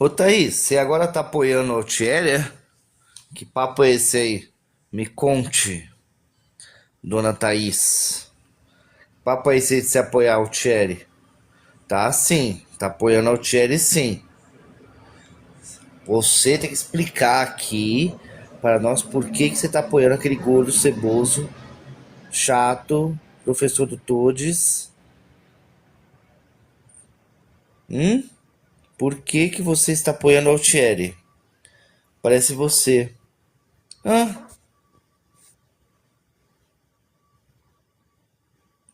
Ô Thaís, você agora tá apoiando o Thierry, é? Que papo é esse aí? Me conte, dona Thaís. Que papo é esse aí de se apoiar o Thierry? Tá sim, tá apoiando o Thierry sim. Você tem que explicar aqui para nós por que você tá apoiando aquele gordo ceboso, chato, professor do Todes. Hum? Por que você está apoiando o Thierry? Parece você. Ah,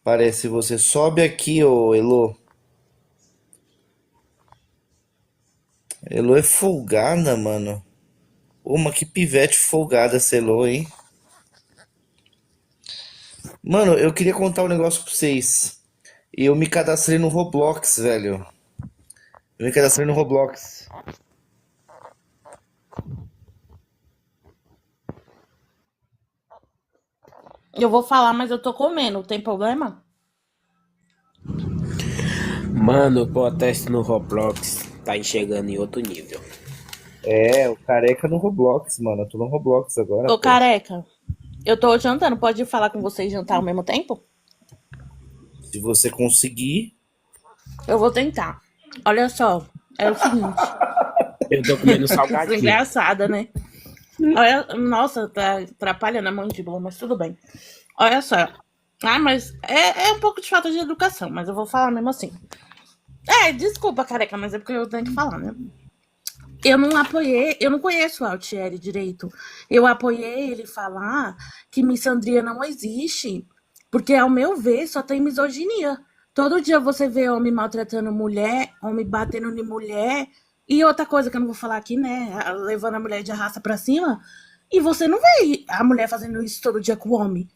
parece você. Sobe aqui, ô Elo. Elo é folgada, mano. Ô, mas que pivete folgada essa Elo, hein? Mano, eu queria contar um negócio pra vocês. Eu me cadastrei no Roblox, velho. Eu me cadastrei no Roblox. Eu vou falar, mas eu tô comendo, tem problema? Mano, o protesto no Roblox tá enxergando em outro nível. É, o careca no Roblox, mano. Eu tô no Roblox agora, Ô, pô. careca, eu tô jantando, pode falar com você e jantar ao mesmo tempo? Se você conseguir. Eu vou tentar. Olha só, é o seguinte, Eu tô comendo isso é salgadinho. engraçada, né? Olha, nossa, tá atrapalhando a mandíbula, mas tudo bem. Olha só. Ah, mas é um pouco de falta de educação, mas eu vou falar mesmo assim. Desculpa, careca, mas é porque eu tenho que falar, né? Eu não apoiei, eu não conheço o Altieri direito. Eu apoiei ele falar que missandria não existe, porque, ao meu ver, só tem misoginia. Todo dia você vê homem maltratando mulher, homem batendo em mulher, e outra coisa que eu não vou falar aqui, né? Levando a mulher de arrasta pra cima, e você não vê a mulher fazendo isso todo dia com o homem.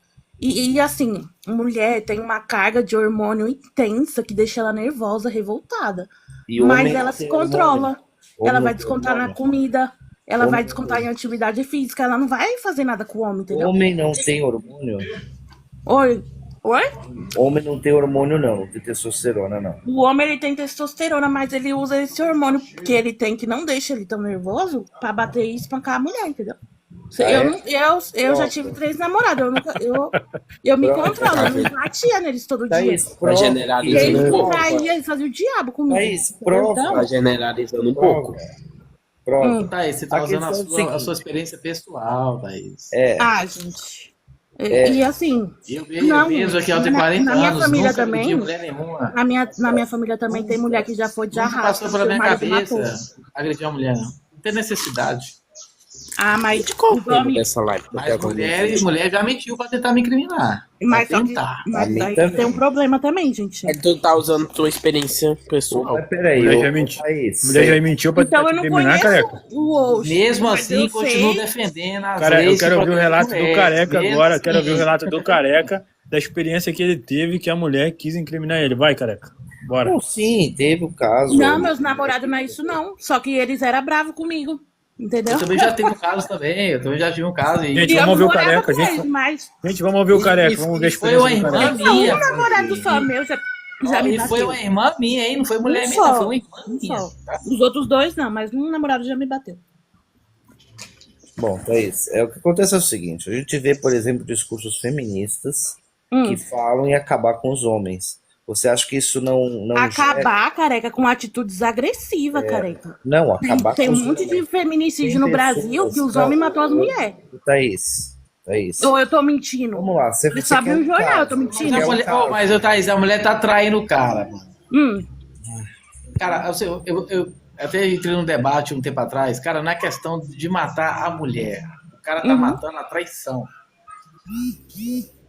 E assim, mulher tem uma carga de hormônio intensa que deixa ela nervosa, revoltada. E Mas homem ela não se tem hormônio. controla. Ela Homem não vai tem descontar na hormônio. comida, ela vai Homem não descontar em tem, atividade física, ela não vai fazer nada com o homem, entendeu? homem não tem hormônio. Oi? Oi? Homem não tem hormônio, não. Não tem testosterona, não. O homem ele tem testosterona, mas ele usa esse hormônio que ele tem, que não deixa ele tão nervoso, pra bater e espancar a mulher, entendeu? Ah, Eu, é? não, eu já tive Prova. 3 namorados, eu me Prova. controlo, eu não batia neles todo dia. Thaís, Tá prova, E generalizando eles um querida. me pouco. traíam, eles faziam o diabo comigo, Thaís, entendeu? Tá prova. Então, generalizando um pouco. Prova. Prova. hum, Thaís, você A tá usando a questão é o sua seguinte. experiência pessoal, Thaís. gente. É, Assim, Eu não, mesmo aqui, ó, tenho na 40 minha anos, família nunca também, agredi mulher nenhuma. na minha família também tem mulher que já foi de Nunca passou arrasta, pela seu minha marido matou. cabeça agredir uma mulher, não. Não tem necessidade. Ah, E mas de qual os tema homens. dessa live que eu Mas quero comentar? mulher já mentiu pra tentar me incriminar. Pra Mas só que. tentar. a Mas mim aí tem um também. problema também, gente. É que tu tá usando tua experiência Ô, pessoal. mas peraí, Mulher já ô mentiu. Thaís, Mulher já mentiu pra Então tentar eu te não incriminar, conheço careca. o Osh, Mesmo mas assim, eu continuo sei. defendendo as Cara, eu leis que quero ouvir o protegem relato do mulheres. careca Mesmo agora. Quero ouvir o assim. relato do careca, da experiência que ele teve que a mulher quis incriminar ele. Vai, careca. Bora. não, sim, teve o caso. Não, A meus mulher namorados que não é isso, não. Só que eles eram bravos comigo. Entendeu? Eu também já tive um caso também. Eu também já tive um caso. Gente, E eu vamos não ouvir o morava careca. com eles, mas. Gente, vamos ouvir o careca. Vamos ver a E foi experiência uma do irmã careca. Só um minha. namorado só meu já me E foi bateu. uma irmã minha, hein? Não foi Um mulher minha, não. Foi só. uma irmã Um minha. só. Os outros dois não, mas um namorado já me bateu. Bom, Thaís, o que acontece é o seguinte, a gente vê, por exemplo, discursos feministas que Hum. falam em acabar com os homens. Você acha que isso não gera... Acabar, careca, com atitudes agressivas, careca. Não, Tem, acabar tem com um os monte de homens. feminicídio Tem no Brasil que pessoas... os Não, homens matou as mulheres. Thaís, Ou eu tô mentindo? vamos lá, Você você sabe quer um um jornal, eu tô caso, Mas você mentindo? a quer um mulher, caso. Thaís, a mulher tá traindo o cara, mano. Hum. Cara, eu até entrei num debate um tempo atrás, cara, não é questão de matar a mulher. O cara tá Uhum. matando a traição.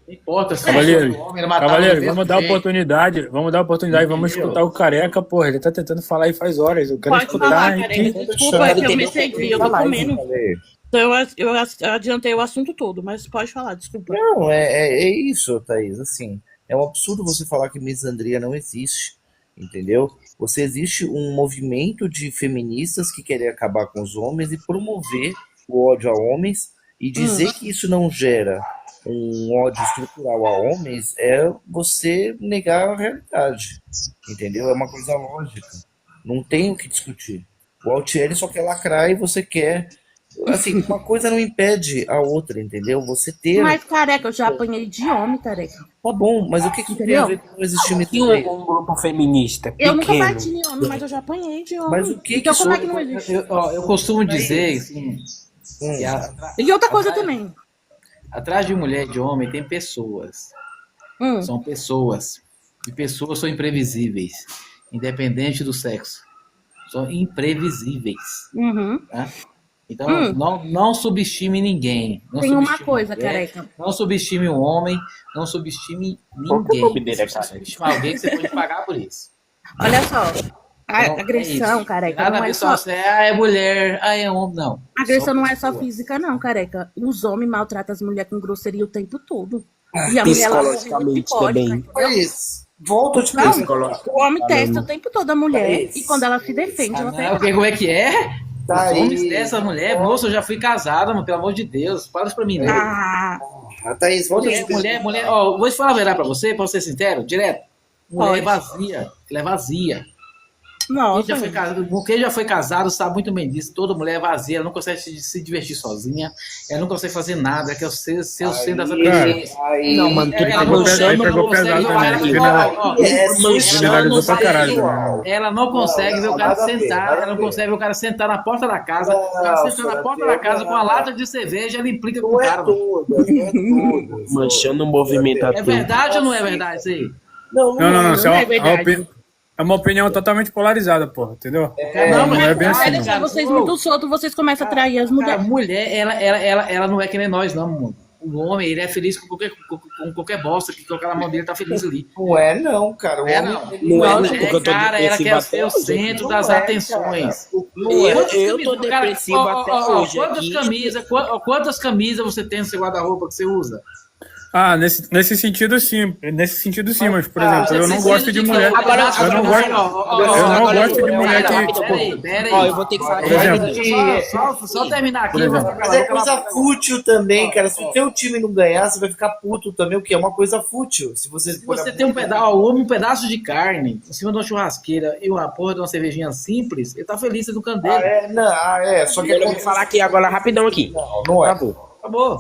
Não importa se Cavaleiro, o homem ele matava do cavaleiro, mesmo vamos dar jeito. oportunidade. Vamos dar oportunidade. Vamos Entendeu? escutar o careca, porra. Ele tá tentando falar aí faz horas. Eu quero Pode falar, escutar. careca. Vou Desculpa, deixar é que eu ele me concluir excedi, eu a tô live, comendo. cavaleiro. Então eu adiantei o assunto todo, mas pode falar, desculpa. Não, é isso, Thaís. Assim, é um absurdo você falar que misandria não existe, entendeu? Você existe um movimento de feministas que querem acabar com os homens e promover o ódio a homens e Hum. dizer que isso não gera um ódio estrutural a homens é você negar a realidade, entendeu? É uma coisa lógica. Não tem o que discutir. O Altieri só quer lacrar e você quer. Assim, uma coisa não impede a outra, entendeu? Você ter. Mas, careca, eu já apanhei de homem, careca. Tá bom, mas o que isso tem a ver com não existir E misandria? um grupo feminista Eu nunca pequeno. bati em homem, mas eu já apanhei de homem. Mas o que então que como é isso- que não existe? Eu costumo dizer, assim, que E outra coisa também. atrás de mulher e de homem tem pessoas. São pessoas. E pessoas são imprevisíveis, independente do sexo. São imprevisíveis. Uhum. Tá? Então, não subestime ninguém. Não Tem uma subestime coisa, mulher, careca. Não subestime um homem, não subestime Qual que é o nome ninguém. dele, Se cara? você subestimar alguém, você pode pagar por isso. Olha só. A Então, agressão, isso. careca, Nada não a é ver só, só. é mulher, é homem, não. A agressão não é só pessoa. física, não, careca. Os homens maltratam as mulheres com grosseria o tempo todo. E a mulher lá Psicologicamente também. Mas, volto a te Não, perguntar. o homem testa o tempo todo a mulher. Mas- E quando ela se defende, ela Não, como é que é? Tá Os homens aí. dessa mulher, moça, eu já fui casada, mano, pelo amor de Deus, fala isso pra mim, né? Ah, Thaís, volta a te Mulher, ó, vou te falar a verdade pra você, pra ser sincero, direto. Mulher Pode. é vazia, ela é vazia. nossa. Quem já foi casado sabe muito bem disso. Toda mulher é vazia, ela não consegue se divertir sozinha, ela não consegue fazer nada, ela quer ser o centro das atenções. Aí, Não, mano, tu Ela tá não manchando consegue, pegou não consegue pesado ver o cara também. manchando pra caralho, né? Ela não consegue ver o cara nada a ver, sentar, nada a ela não ver. consegue ver o cara sentar na porta da casa. O cara senta na porta da casa com uma lata de cerveja, ela implica com o não é cara. Mano. todas, não é todas. manchando o movimento É ateu. verdade ou não é verdade isso aí? Não, isso não é é verdade. é uma opinião totalmente polarizada, porra, entendeu? Não, é bem assim, Vai não. deixar vocês muito soltos, vocês começam a trair as Cara, mulheres. mulher, ela não é que nem nós, não, mano. O homem, ele é feliz com qualquer bosta que colocar na mão dele, tá feliz ali. Não é não, cara. O É, homem- não. Não é, Mulher, porque eu tô cara, ela depressivo quer até ser o hoje. centro das Não é, atenções. Eu tô depressivo até hoje. Quantas camisas você tem no seu guarda-roupa que você usa? Ah, nesse sentido sim, mas, por exemplo, eu não gosto de mulher. Agora, Eu não gosto de mulher que. Peraí. Ó, eu vou ter que falar Por exemplo, Só terminar aqui. Por exemplo. eu vou Mas é falar coisa fútil também, cara. Se o teu time não ganhar, você vai ficar puto também, o que é uma coisa fútil. Se você, Se você tem um pedaço de carne em cima de uma churrasqueira e uma porra de uma cervejinha simples, ele tá feliz no canto dele. Só que Eu vou falar aqui agora rapidão aqui. não é. Acabou.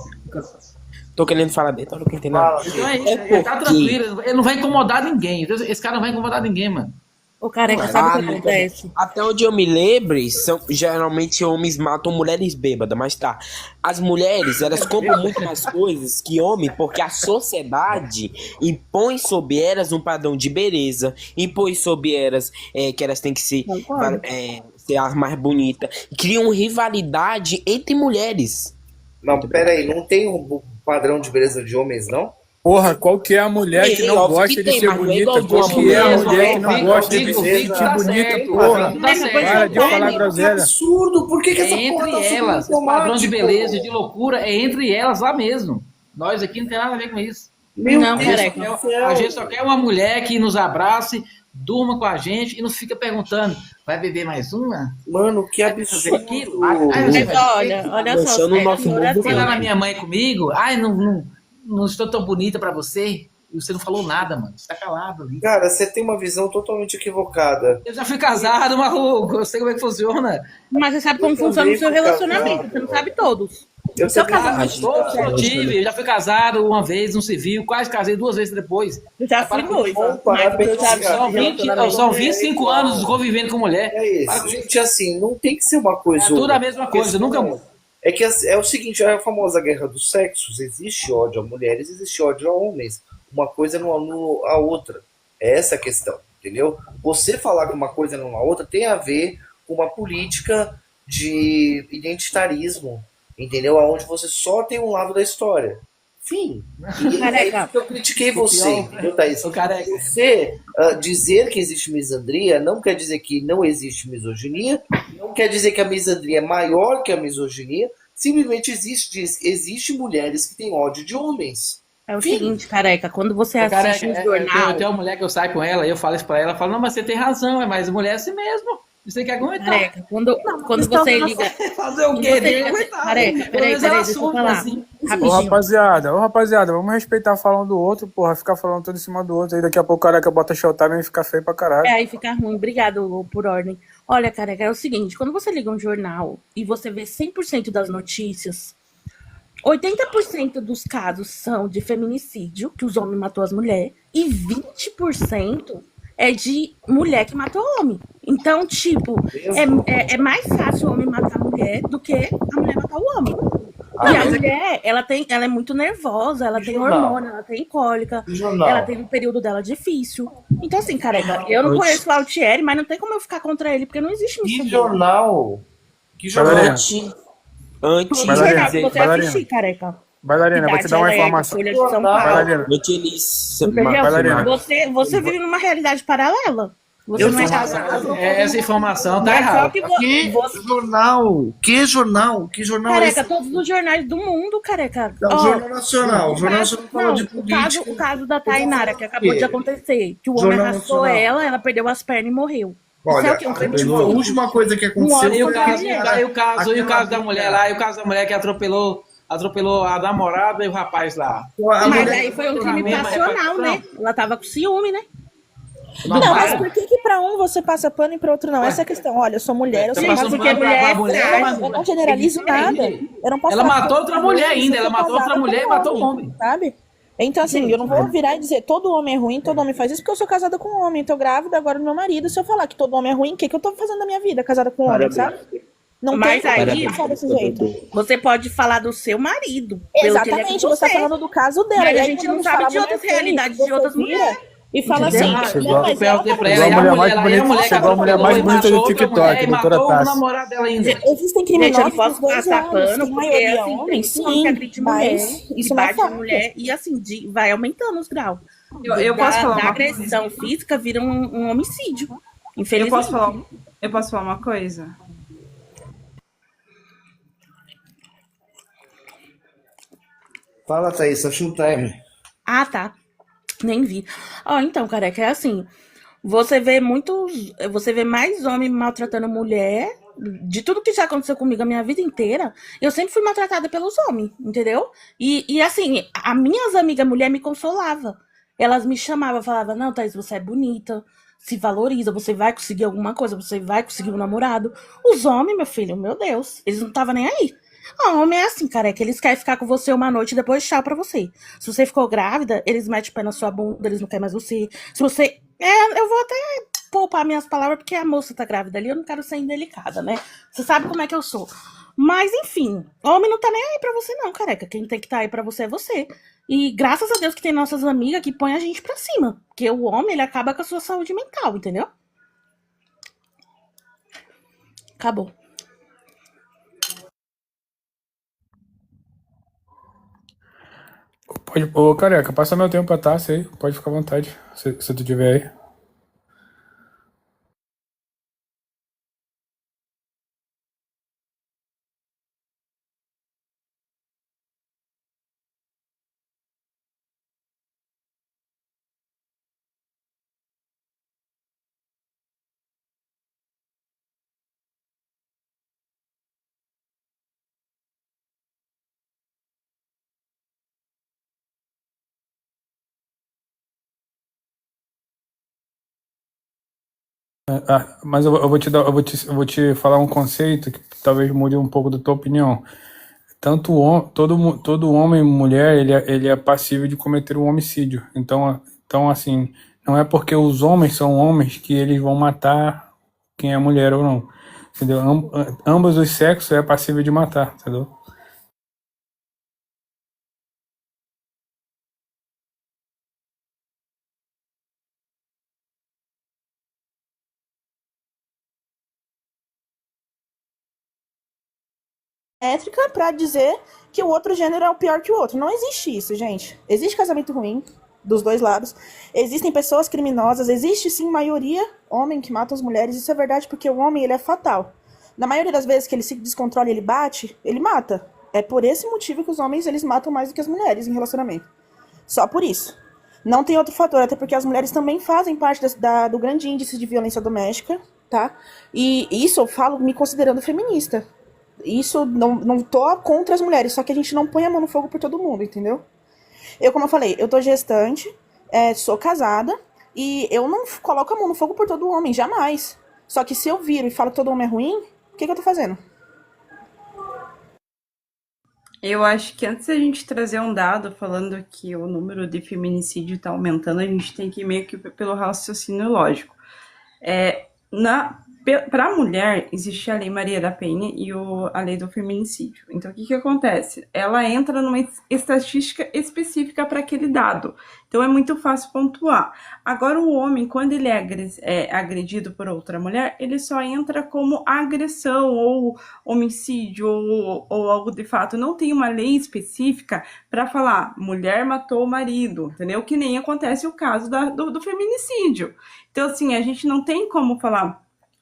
Tô querendo falar dentro, não entendo nada. Então é isso, É ele tá porque- tranquilo, ele não vai incomodar ninguém. Esse cara não vai incomodar ninguém, mano. O careca, sabe o que acontece? Até onde eu me lembre, geralmente homens matam mulheres bêbadas, mas tá. As mulheres, elas compram muito mais coisas que homens, porque a sociedade impõe sobre elas um padrão de beleza, impõe sobre elas que elas têm que ser, Concordo. ser as mais bonitas, e criam rivalidade entre mulheres. Não, pera aí, não tem um padrão de beleza de homens, não? Porra, qual que é a mulher que não Óbvio gosta que de tem, ser mas não é bonita? igual Qual de que uma é a mulher, mulher que não Vitor, gosta de Vitor, se Vitor, sentir tá bonita, certo, porra? tá certo. Para de falar Que groselha. absurdo! Por que, que essa É porra entre tá super elas, esse padrão de automático? beleza, de loucura, é entre elas lá mesmo. Nós aqui não tem nada a ver com isso. Meu Não, Deus careca. do céu. A gente só quer uma mulher que nos abrace, durma com a gente e não fica perguntando, vai beber mais uma? Mano, que Fazer absurdo! aquilo? Mas olha só, Deixando o nosso agora mundo Foi lá sim. na minha mãe comigo, ai, não estou tão bonita pra você. E você não falou nada, mano. Você tá calado ali. Cara, você tem uma visão totalmente equivocada. Eu já fui casado, maluco. Eu sei como é que funciona. Mas você sabe como Eu funciona o seu também fui relacionamento, casado. você não sabe todos. Eu Seu também- casamento. Todos eu tive. Eu já fui casado uma vez, no civil. Quase casei 2 vezes depois. Eu já fui noiva. Parabéns, Mas eu já cara. São 25 anos convivendo com mulher. É isso, gente, assim, não tem que ser uma coisa. É tudo a mesma coisa, nunca muda. É que é o seguinte, é a famosa guerra dos sexos. Existe ódio a mulheres, existe ódio a homens. Uma coisa não anula a outra. É essa a questão, entendeu? Você falar que uma coisa não anula a outra tem a ver com uma política de identitarismo, entendeu? Onde você só tem um lado da história. Fim. E é isso que eu critiquei você, entendeu, Thaís? O cara é... Você dizer que existe misandria não quer dizer que não existe misoginia, não quer dizer que a misandria é maior que a misoginia, simplesmente existe mulheres que têm ódio de homens. É o seguinte, careca, quando você Cara, assiste um jornal... tem uma mulher que eu saio com ela e eu falo isso pra ela, ela fala, não, mas você tem razão, mas mulher é assim mesmo. Você tem que aguentar. Careca, quando você liga... Fazer o quando quê? você Tem que liga- aguentar. Careca, Pelo peraí, menos ela deixa eu assume falar. assim. Rapidinho. Rapaziada, vamos respeitar falando do outro, porra. Ficar falando tudo em cima do outro. Aí daqui a pouco o careca bota showtime e fica feio pra caralho. Aí fica ruim. Obrigado por ordem. Olha, careca, é o seguinte: quando você liga um jornal e você vê 100% das notícias, 80% dos casos são de feminicídio, que os homens matou as mulheres, e 20% é de mulher que matou homem. Então, tipo, é mais fácil o homem matar a mulher do que a mulher matar o homem. E a mulher, ela é muito nervosa, ela tem hormônio, ela tem cólica, ela tem um período dela difícil. Então, assim, careca, eu não conheço o Altieri, mas não tem como eu ficar contra ele, porque não existe Que isso. jornal? Antes Que jornal que você assistir, careca? Bailarina, vou te dar uma informação. Folha de São Paulo. Bailarina, Entendeu? Você vive numa realidade paralela. Você não é casado. Essa informação tá Mas só errada. que Jornal? Que jornal? Que jornal é careca, esse? todos os jornais do mundo, careca. Não, Ó, Jornal Nacional. O Jornal Nacional fala de o política. caso da Tainara, que acabou de acontecer. Que o homem Jornal arrastou Nacional. ela perdeu as pernas e morreu. Olha, Isso é o quê? Um a feminicídio. última coisa que aconteceu E o foi caso, aquela- e o caso aquela da mulher mina. lá, e o caso da mulher que atropelou a namorada e o rapaz lá. A Mas mulher- aí foi um crime mesma passional, né? repercussão. Ela tava com ciúme, né? Não, mas por que pra um você passa pano e pra outro não? Essa é a questão. Olha, eu sou mulher, eu sou Gente, casada porque com mulher é mulher, frágil. eu não generalizo nada. Eu não posso Ela falar matou que outra eu mulher sou ainda, ela matou outra casada mulher e com matou um homem. Sabe? Então, assim, eu não vou virar e dizer todo homem é ruim, todo homem faz isso, porque eu sou casada com um homem. Tô grávida agora do meu marido. Se eu falar que todo homem é ruim, o que, que eu tô fazendo na minha vida? Casada com um homem, sabe? Não Mas tem aí- como pensar desse jeito. Você pode falar do seu marido. pelo que ele é com Exatamente, você tá falando do caso dela. Mas E a aí, gente quando não fala sabe de mulher outras feia, realidades você de outras vira mulheres. E fala Entendeu? assim, Chegou- não, mas Pra ela, Chegou a e a mulher mais lá, e bonita- a mulher que chegou a mulher atropelou mais e bonita matou do outra TikTok, mulher e doutora matou o Tassi. namorado dela ainda. existem Gente, eu criminosos não posso dos dois passar lados, pano, tem porque maioria assim, homens, tem homem que sim, agride mulher, mas que isso não é bate em fato. mulher, e assim, vai aumentando os graus. Eu posso falar Da uma agressão física vira um homicídio. Eu Infelizmente. posso falar uma coisa? Fala, Thaís, tá showtime. Ah, tá. Nem vi. Ó, então, careca, é assim. Você vê mais homem maltratando mulher. De tudo que já aconteceu comigo a minha vida inteira, eu sempre fui maltratada pelos homens, entendeu? E assim, as minhas amigas mulher me consolavam. Elas me chamavam, falavam, não, Thaís, você é bonita, se valoriza, você vai conseguir alguma coisa, você vai conseguir um namorado. Os homens, meu filho, meu Deus, eles não estavam nem aí. Ah, homem é assim, careca, eles querem ficar com você uma noite e depois tchau pra você. Se você ficou grávida, eles metem o pé na sua bunda, eles não querem mais você. Se você... eu vou até poupar minhas palavras, porque a moça tá grávida ali, eu não quero ser indelicada, né? Você sabe como é que eu sou. Mas, enfim, homem não tá nem aí pra você não, careca. Quem tem que tá aí pra você é você. E graças a Deus que tem nossas amigas que põem a gente pra cima. Porque o homem, ele acaba com a sua saúde mental, entendeu? Acabou. Ô, careca, passa meu tempo pra Tassi aí. Pode ficar à vontade, se tu tiver aí. Mas eu vou te falar um conceito que talvez mude um pouco da tua opinião. Todo homem e mulher, ele é passível de cometer um homicídio. Então, assim, não é porque os homens são homens que eles vão matar quem é mulher ou não. Entendeu? Ambos os sexos é passível de matar, entendeu? Métrica pra dizer que o outro gênero é o pior que o outro. Não existe isso, gente. Existe casamento ruim dos dois lados. Existem pessoas criminosas. Existe, sim, maioria homem que mata as mulheres. Isso é verdade porque o homem, ele é fatal. Na maioria das vezes que ele se descontrola e ele bate, ele mata. É por esse motivo que os homens, eles matam mais do que as mulheres em relacionamento. Só por isso. Não tem outro fator, até porque as mulheres também fazem parte do grande índice de violência doméstica, tá? E isso eu falo me considerando feminista. Isso, não tô contra as mulheres, só que a gente não põe a mão no fogo por todo mundo, entendeu? Eu, como eu falei, eu tô gestante, sou casada, e eu não coloco a mão no fogo por todo homem, jamais. Só que se eu viro e falo que todo homem é ruim, o que eu tô fazendo? Eu acho que antes da gente trazer um dado falando que o número de feminicídio está aumentando, a gente tem que ir meio que pelo raciocínio lógico. Para a mulher, existe a Lei Maria da Penha e a Lei do Feminicídio. Então, o que acontece? Ela entra numa estatística específica para aquele dado. Então, é muito fácil pontuar. Agora, o homem, quando ele é agredido por outra mulher, ele só entra como agressão ou homicídio ou algo de fato. Não tem uma lei específica para falar mulher matou o marido, entendeu? Que nem acontece o caso do feminicídio. Então, assim, a gente não tem como falar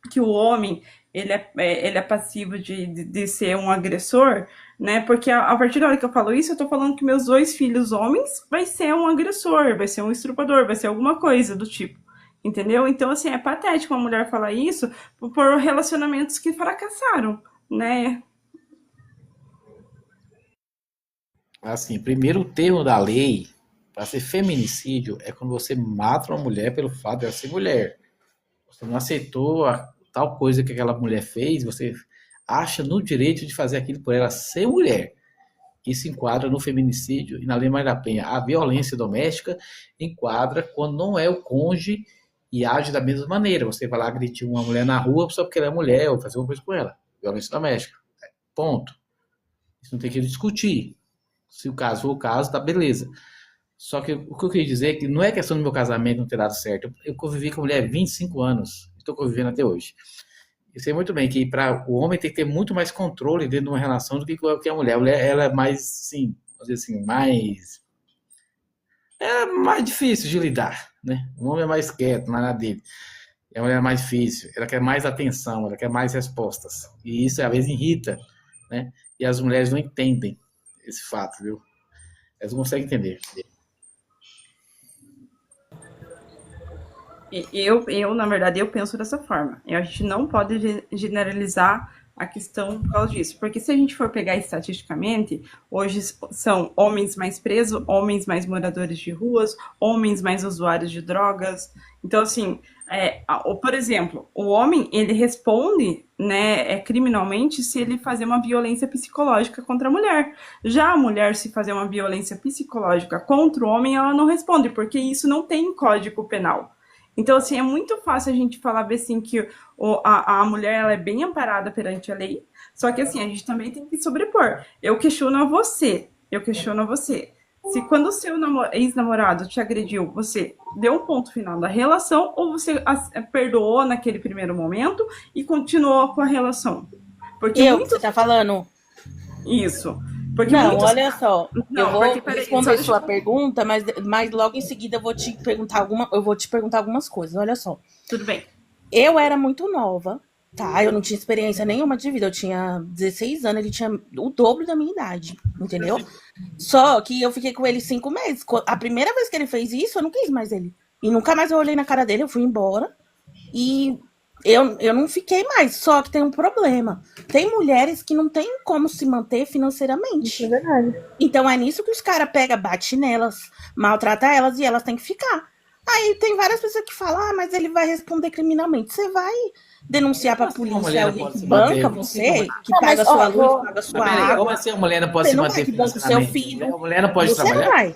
que o homem ele é passivo de ser um agressor, né? Porque a partir da hora que eu falo isso, eu tô falando que meus 2 filhos homens vai ser um agressor, vai ser um estuprador, vai ser alguma coisa do tipo, entendeu? Então, assim, é patético uma mulher falar isso por relacionamentos que fracassaram, né? Assim, primeiro o termo da lei para ser feminicídio é quando você mata uma mulher pelo fato de ela ser mulher. Você não aceitou a tal coisa que aquela mulher fez, você acha no direito de fazer aquilo por ela ser mulher. Isso enquadra no feminicídio e na Lei Maria da Penha. A violência doméstica enquadra quando não é o cônjuge e age da mesma maneira. Você vai lá agredir uma mulher na rua só porque ela é mulher ou fazer alguma coisa com ela. Violência doméstica. Ponto. Isso não tem que discutir. Se o caso for o caso, tá beleza. Só que o que eu queria dizer é que não é questão do meu casamento não ter dado certo. Eu convivi com a mulher há 25 anos. Estou convivendo até hoje. Eu sei muito bem que para o homem tem que ter muito mais controle dentro de uma relação do que a mulher. A mulher, ela é mais, assim, vamos dizer assim, mais difícil de lidar, né? O homem é mais quieto, mais na dele. E a mulher é mais difícil. Ela quer mais atenção, ela quer mais respostas. E isso, às vezes, irrita, né? E as mulheres não entendem esse fato, viu? Elas não conseguem entender. Na verdade, eu penso dessa forma. A gente não pode generalizar a questão por causa disso. Porque se a gente for pegar estatisticamente, hoje são homens mais presos, homens mais moradores de ruas, homens mais usuários de drogas. Então, assim, por exemplo, o homem, ele responde, né, criminalmente se ele fazer uma violência psicológica contra a mulher. Já a mulher, se fazer uma violência psicológica contra o homem, ela não responde, porque isso não tem código penal. Então, assim, é muito fácil a gente falar assim que a mulher ela é bem amparada perante a lei, só que assim, a gente também tem que sobrepor. Eu questiono a você. Se quando o seu ex-namorado te agrediu, você deu um ponto final da relação ou você perdoou naquele primeiro momento e continuou com a relação? Porque você tá falando? Isso. Porque não, olha só, não, eu vou responder só sua pergunta, mas logo em seguida eu vou te perguntar algumas coisas, olha só. Tudo bem. Eu era muito nova, tá? Eu não tinha experiência nenhuma de vida, eu tinha 16 anos, ele tinha o dobro da minha idade, entendeu? Só que eu fiquei com ele 5 meses. A primeira vez que ele fez isso, eu não quis mais ele. E nunca mais eu olhei na cara dele, eu fui embora. E eu não fiquei mais, só que tem um problema. Tem mulheres que não têm como se manter financeiramente. Isso é verdade. Então é nisso que os caras pegam, bate nelas, maltrata elas e elas têm que ficar. Aí tem várias pessoas que falam, mas ele vai responder criminalmente. Você vai denunciar pra polícia alguém que banca você, que paga sua luz, paga sua água. Como assim a mulher não pode se manter financeiramente? Seu filho. A mulher não pode você trabalhar? Não vai.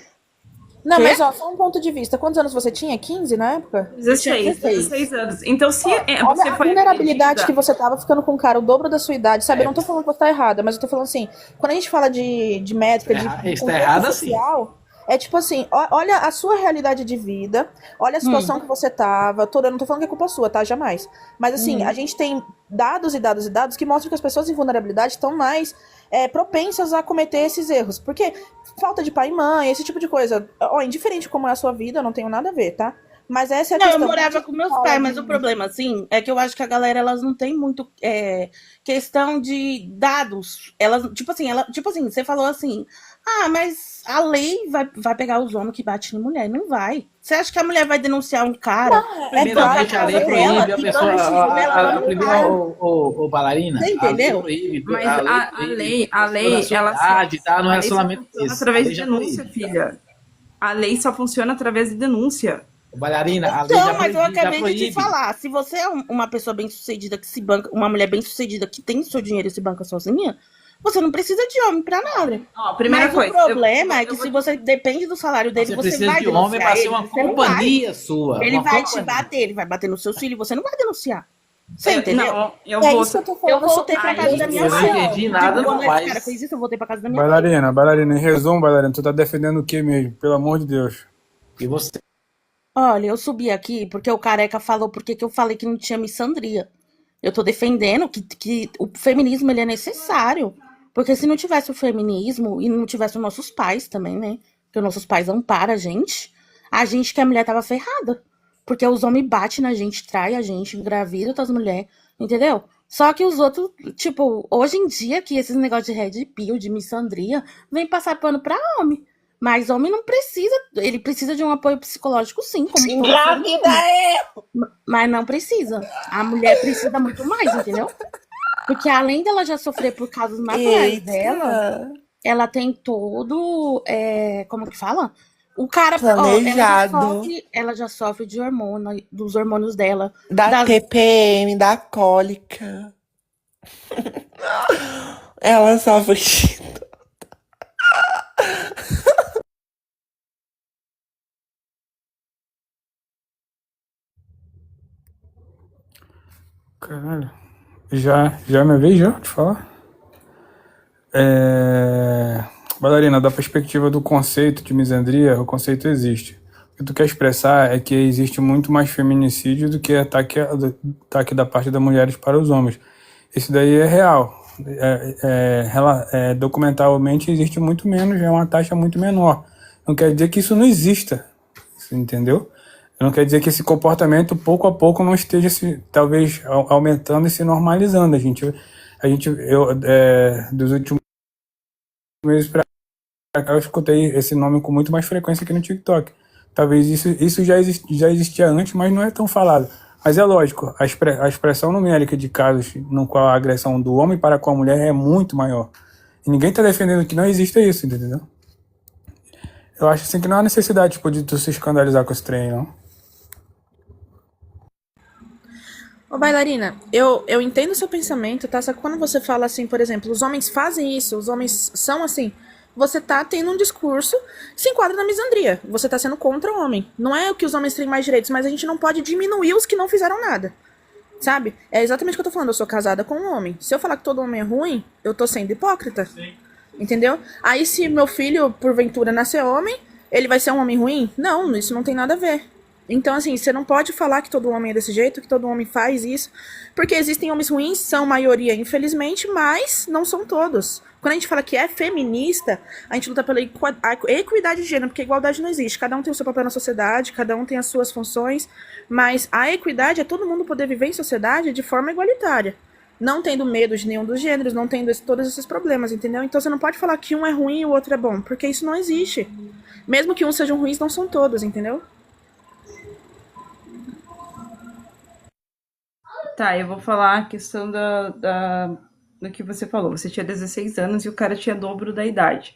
Não, mas só um ponto de vista. Quantos anos você tinha? 15 na época? 16 anos. Então, se você olha a foi vulnerabilidade agredida... que você tava ficando com um cara o dobro da sua idade, sabe? Eu não tô falando que você tá errada, mas eu tô falando assim, quando a gente fala de métrica, de está errada social, é tipo assim, olha a sua realidade de vida, olha a situação que você tava, eu não tô falando que é culpa sua, tá? Jamais. Mas assim, a gente tem dados e dados e dados que mostram que as pessoas em vulnerabilidade estão mais propensas a cometer esses erros. Porque falta de pai e mãe, esse tipo de coisa. Indiferente como é a sua vida, eu não tenho nada a ver, tá? Mas essa é a questão. Eu morava com meus pais, mas o problema, assim, é que eu acho que a galera, elas não tem muito questão de dados. Elas, tipo assim, você falou assim, Ah, mas a lei vai pegar os homens que batem em mulher? Não vai. Você acha que a mulher vai denunciar um cara É que tranca a Primeiramente, a lei casa proíbe dela a e pessoa. bate em dela? Ela A não primeira, vai. bailarina, Você a lei entendeu? proíbe, Mas a lei a proíbe lei, a a pessoa da lei, sua ela só, idade estar no a lei só relacionamento funciona desse. A através lei de já denúncia, proíbe. filha. A lei só funciona através de denúncia. Bailarina, a lei Então, mas eu já acabei de te proíbe. falar. Se você é uma pessoa bem-sucedida que se banca, uma mulher bem-sucedida que tem seu dinheiro e se banca sozinha, você não precisa de homem pra nada. Ó, primeira Mas o coisa, problema é eu que vou se te... você depende do salário dele, Você você precisa vai de homem denunciar para ser ele. uma Você não vai. companhia sua. Ele Uma vai te companhia. bater, ele vai bater nos seus filhos, você não vai denunciar. Você entendeu? Não, eu É vou... isso que eu tô Eu falando. voltei pra casa da minha Eu não mãe. entendi nada, Tipo, não, quando esse cara mas. fez isso, eu voltei pra casa da minha mãe. Bailarina, em resumo, bailarina, tu tá defendendo o que mesmo? Pelo amor de Deus. E você? Olha, eu subi aqui porque o careca falou porque que eu falei que não tinha missandria. Eu tô defendendo que o feminismo ele é necessário. Porque se não tivesse o feminismo e não tivesse os nossos pais também, né? Porque os nossos pais amparam a gente que é mulher tava ferrada. Porque os homens batem na gente, traem a gente, engravida outras mulheres, entendeu? Só que os outros, tipo, hoje em dia que esses negócios de red pill, de missandria, vem passar pano pra homem. Mas homem não precisa, ele precisa de um apoio psicológico sim, como todo ser Engravida humano. eu! Mas não precisa. A mulher precisa muito mais, entendeu? Porque além dela já sofrer por causas naturais dela, Eita, ela tem todo, como que fala? O cara, ó, planejado. ela já sofre de hormônio, dos hormônios dela, Da das, TPM, da cólica. Ela sofre. Caralho. Já é minha vez já de falar? Bailarina, da perspectiva do conceito de misandria, o conceito existe. O que tu quer expressar é que existe muito mais feminicídio do que ataque da parte das mulheres para os homens. Isso daí é real. Documentalmente existe muito menos, é uma taxa muito menor. Não quer dizer que isso não exista, você entendeu? Não quer dizer que esse comportamento, pouco a pouco, não esteja talvez aumentando e se normalizando. Dos últimos meses para cá, eu escutei esse nome com muito mais frequência aqui no TikTok. Talvez isso já existia antes, mas não é tão falado. Mas é lógico, a expressão numérica de casos no qual a agressão do homem para com a mulher é muito maior. E ninguém está defendendo que não exista isso, entendeu? Eu acho assim que não há necessidade tipo, de tu se escandalizar com esse trem, não. Ô, bailarina, eu entendo o seu pensamento, tá? Só que quando você fala assim, por exemplo, os homens fazem isso, os homens são assim, você tá tendo um discurso que se enquadra na misandria. Você tá sendo contra o homem. Não é que os homens têm mais direitos, mas a gente não pode diminuir os que não fizeram nada. Sabe? É exatamente o que eu tô falando. Eu sou casada com um homem. Se eu falar que todo homem é ruim, eu tô sendo hipócrita. Sim. Entendeu? Aí se meu filho, porventura, nascer homem, ele vai ser um homem ruim? Não, isso não tem nada a ver. Então, assim, você não pode falar que todo homem é desse jeito, que todo homem faz isso, porque existem homens ruins, são maioria, infelizmente, mas não são todos. Quando a gente fala que é feminista, a gente luta pela equidade de gênero, porque igualdade não existe. Cada um tem o seu papel na sociedade, cada um tem as suas funções, mas a equidade é todo mundo poder viver em sociedade de forma igualitária. Não tendo medo de nenhum dos gêneros, não tendo todos esses problemas, entendeu? Então você não pode falar que um é ruim e o outro é bom, porque isso não existe. Mesmo que uns sejam ruins, não são todos, entendeu? Tá, eu vou falar a questão do que você falou. Você tinha 16 anos e o cara tinha dobro da idade.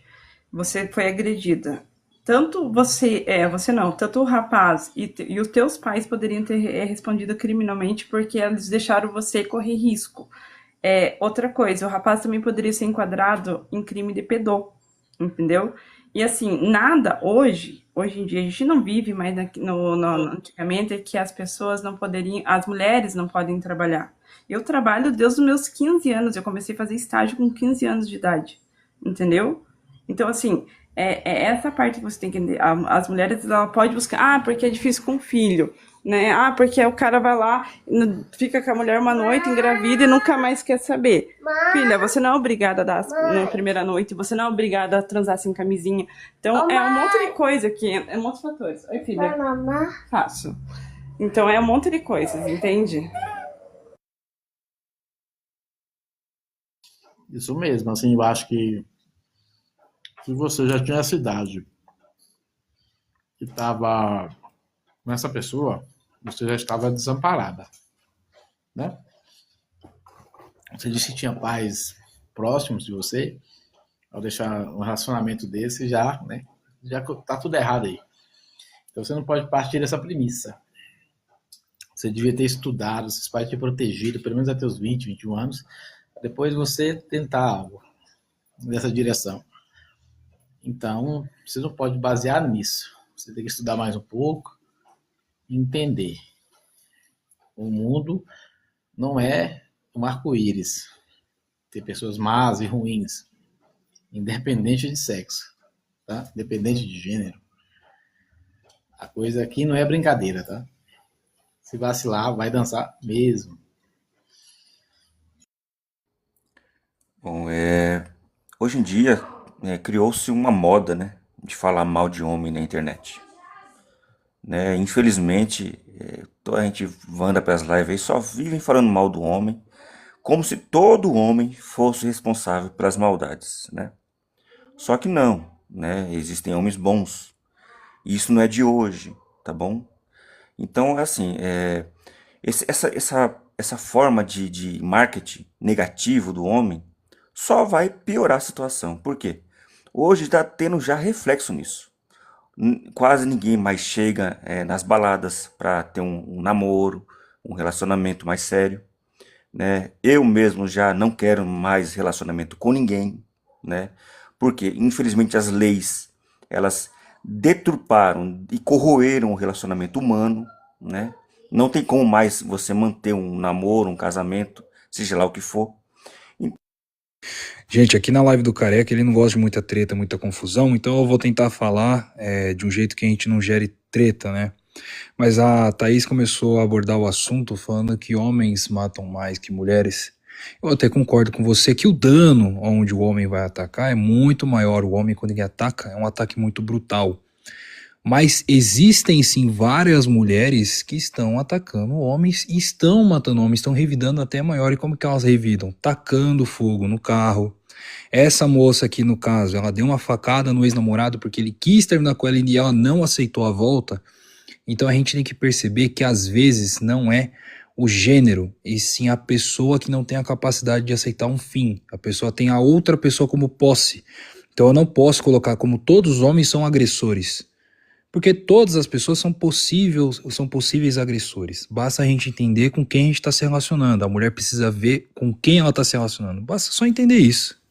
Você foi agredida. Tanto você não, tanto o rapaz e os teus pais poderiam ter respondido criminalmente porque eles deixaram você correr risco. Outra coisa, o rapaz também poderia ser enquadrado em crime de pedó, entendeu? E assim, nada hoje em dia, a gente não vive mais antigamente é que as pessoas não poderiam, as mulheres não podem trabalhar. Eu trabalho desde os meus 15 anos, eu comecei a fazer estágio com 15 anos de idade, entendeu? Então, assim, essa parte que você tem que entender. As mulheres, ela pode buscar, porque é difícil com filho, né? Porque o cara vai lá, fica com a mulher uma noite, engravida e nunca mais quer saber. Filha, você não é obrigada a dar na primeira noite, você não é obrigada a transar sem camisinha. Então, é um monte de coisa que é um monte de fatores. Oi, filha. Faço. Então, é um monte de coisas, entende? Isso mesmo, assim, eu acho que Se você já tinha essa idade e estava com essa pessoa, você já estava desamparada, né? Você disse que tinha pais próximos de você, ao deixar um relacionamento desse já, né? Já tá tudo errado aí. Então você não pode partir dessa premissa. Você devia ter estudado, seus pais ter protegido, pelo menos até os 20, 21 anos, depois você tentar algo nessa direção. Então, você não pode basear nisso. Você tem que estudar mais um pouco e entender. O mundo não é um arco-íris. Tem pessoas más e ruins, independente de sexo, tá? Independente de gênero. A coisa aqui não é brincadeira, tá? Se vacilar, vai dançar mesmo. Bom, hoje em dia criou-se uma moda, né, de falar mal de homem na internet. Né? Infelizmente, toda a gente anda pelas lives aí só vivem falando mal do homem, como se todo homem fosse responsável pelas maldades, né? Só que não, né? Existem homens bons. E isso não é de hoje, tá bom? Então, assim, essa forma de marketing negativo do homem só vai piorar a situação. Por quê? Hoje está tendo já reflexo nisso. Quase ninguém mais chega nas baladas para ter um namoro, um relacionamento mais sério, né? Eu mesmo já não quero mais relacionamento com ninguém, né? Porque, infelizmente, as leis, elas deturparam e corroeram o relacionamento humano, né? Não tem como mais você manter um namoro, um casamento, seja lá o que for. Gente, aqui na live do Careca ele não gosta de muita treta, muita confusão, então eu vou tentar falar de um jeito que a gente não gere treta, né? Mas a Thaís começou a abordar o assunto falando que homens matam mais que mulheres. Eu até concordo com você que o dano onde o homem vai atacar é muito maior. O homem, quando ele ataca, é um ataque muito brutal. Mas existem sim várias mulheres que estão atacando homens e estão matando homens, estão revidando até maior. E como que elas revidam? Tacando fogo no carro. Essa moça aqui, no caso, ela deu uma facada no ex-namorado porque ele quis terminar com ela e ela não aceitou a volta. Então a gente tem que perceber que às vezes não é o gênero, e sim a pessoa que não tem a capacidade de aceitar um fim. A pessoa tem a outra pessoa como posse. Então eu não posso colocar como todos os homens são agressores. Porque todas as pessoas são possíveis agressores. Basta a gente entender com quem a gente está se relacionando. A mulher precisa ver com quem ela está se relacionando. Basta só entender isso.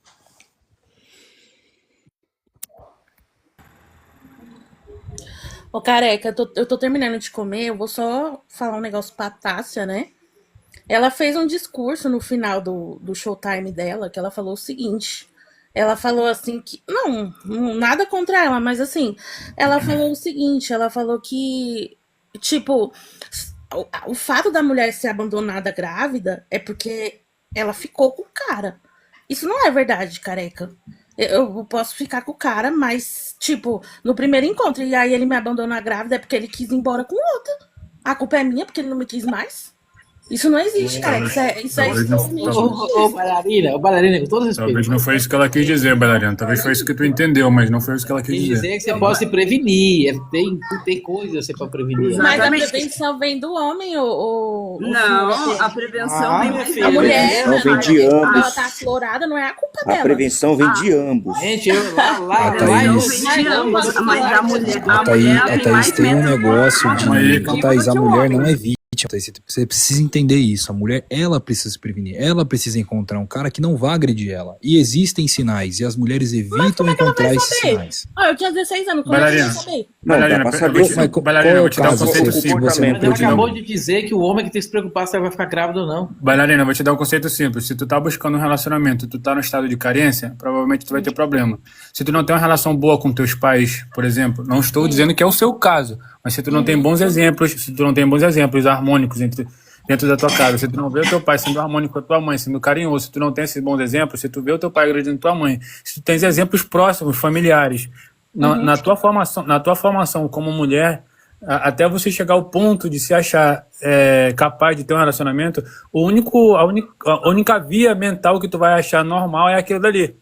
Ô, Careca, eu tô terminando de comer, eu vou só falar um negócio pra Tássia, né? Ela fez um discurso no final do showtime dela, que ela falou o seguinte. Ela falou assim que... Não, nada contra ela, mas assim... Ela falou o seguinte, ela falou que... Tipo, o fato da mulher ser abandonada grávida é porque ela ficou com o cara. Isso não é verdade, Careca. Eu posso ficar com o cara, mas, tipo, no primeiro encontro, e aí ele me abandonou grávida é porque ele quis ir embora com outra. A culpa é minha porque ele não me quis mais. Isso não existe, cara. Isso é extremamente Ô, bailarina, com todo respeito. Talvez não foi isso que ela quis dizer, bailarina. Talvez foi isso que tu entendeu, mas não foi isso que ela quis Quis dizer. dizer que você pode se prevenir. Tem coisas você pode prevenir. Mas a Exatamente. prevenção vem do homem, Não, a prevenção vem minha mais filha, a mulher, prevenção vem de ela ambos. tá aflorada, não é a culpa A dela. prevenção vem de ambos. Gente, eu lá, A Thaís- Mas a mulher, A Thaís tem mais tem um medo negócio Calma aí, de... calma. Thaís, a do que o mulher homem. não é vítima. Thaís, você precisa entender isso. A mulher, ela precisa se prevenir. Ela precisa encontrar um cara que não vá agredir ela. E existem sinais. E as mulheres evitam como é que ela encontrar vai esses saber? sinais. Ah, eu tinha 16 anos, como é que eu Bailarina. ia saber? Não, dá Bailarina, pra eu saber vou te- Mas qual bailarina, é eu o vou te dar um caso conceito se você simples. não Mas ela prevenir? acabou de dizer que o homem que tem que se preocupar se ela vai ficar grávida ou não. Bailarina, eu vou te dar um conceito simples. Se tu tá buscando um relacionamento, tu tá no estado de carência, provavelmente tu vai ter problema. Se tu não tem uma relação boa com teus pais, por exemplo, não estou dizendo que é o seu caso, mas se tu não tem bons exemplos, harmônicos dentro da tua casa, se tu não vê o teu pai sendo harmônico com a tua mãe, sendo carinhoso, se tu não tem esses bons exemplos, se tu vê o teu pai agredindo tua mãe, se tu tens exemplos próximos, familiares, na tua formação como mulher, até você chegar ao ponto de se achar capaz de ter um relacionamento, a única via mental que tu vai achar normal é aquilo dali.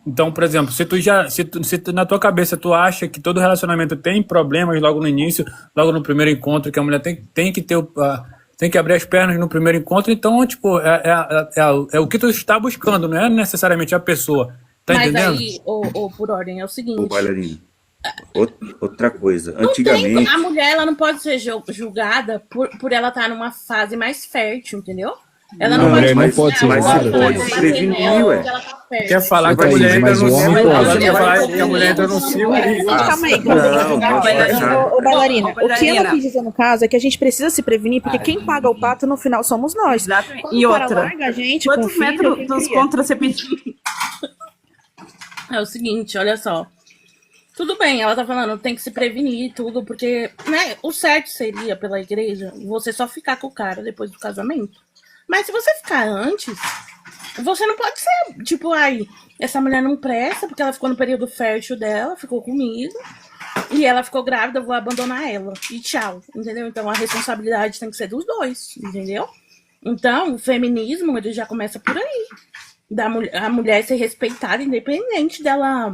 Então, por exemplo, se tu na tua cabeça tu acha que todo relacionamento tem problemas logo no início, logo no primeiro encontro, que a mulher tem que ter tem que abrir as pernas no primeiro encontro, então, tipo, é o que tu está buscando, não é necessariamente a pessoa. Tá Mas entendendo? aí, por ordem, é o Ô, seguinte. bailarina, outra coisa. Não tem, Antigamente, a mulher ela não pode ser julgada por ela estar numa fase mais fértil, entendeu? Ela não não, pode mulher não mas, pode ser mas agora você julgada. pode tá se fazendo prevenir, ela ué. porque ela tá Quer fértil. falar que a Thaís, mulher entra mas no o homem cio, pode. agora quer falar Mas que a mulher entra no cio e... Gente, calma aí, calma aí. Não, Não, pode bailarina. passar. Ô, bailarina, Ô, o que ela bailarina. quis dizer no caso é que a gente precisa se prevenir, porque quem paga o pato no final somos nós. Exatamente. Quando E o cara outra, larga a gente com quantos filho, metros quem dos cria? contraceptivos? É o seguinte, olha só. Tudo bem, ela tá falando, tem que se prevenir e tudo, porque, né, o certo seria, pela igreja, você só ficar com o cara depois do casamento. Mas se você ficar antes, você não pode ser, tipo, ai, essa mulher não presta, porque ela ficou no período fértil dela, ficou comigo, e ela ficou grávida, eu vou abandonar ela. E tchau, entendeu? Então a responsabilidade tem que ser dos dois, entendeu? Então, o feminismo, ele já começa por aí. A mulher ser respeitada, independente dela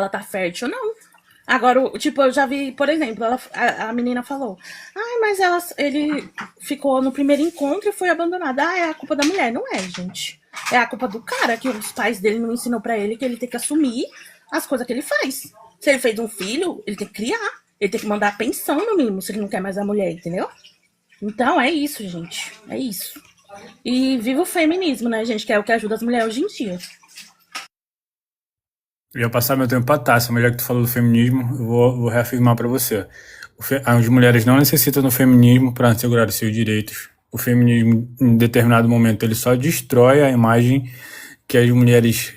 tá fértil ou não. Agora, tipo, eu já vi, por exemplo, a menina falou, mas ele ficou no primeiro encontro e foi abandonado. É a culpa da mulher. Não é, gente. É a culpa do cara, que os pais dele não ensinam pra ele que ele tem que assumir as coisas que ele faz. Se ele fez um filho, ele tem que criar. Ele tem que mandar a pensão, no mínimo, se ele não quer mais a mulher, entendeu? Então, é isso, gente. É isso. E viva o feminismo, né, gente? Que é o que ajuda as mulheres hoje em dia. Eu ia passar meu tempo pra Tássia, mas já que tu falou do feminismo, eu vou reafirmar pra você. As mulheres não necessitam do feminismo para assegurar os seus direitos. O feminismo, em determinado momento, ele só destrói a imagem que as mulheres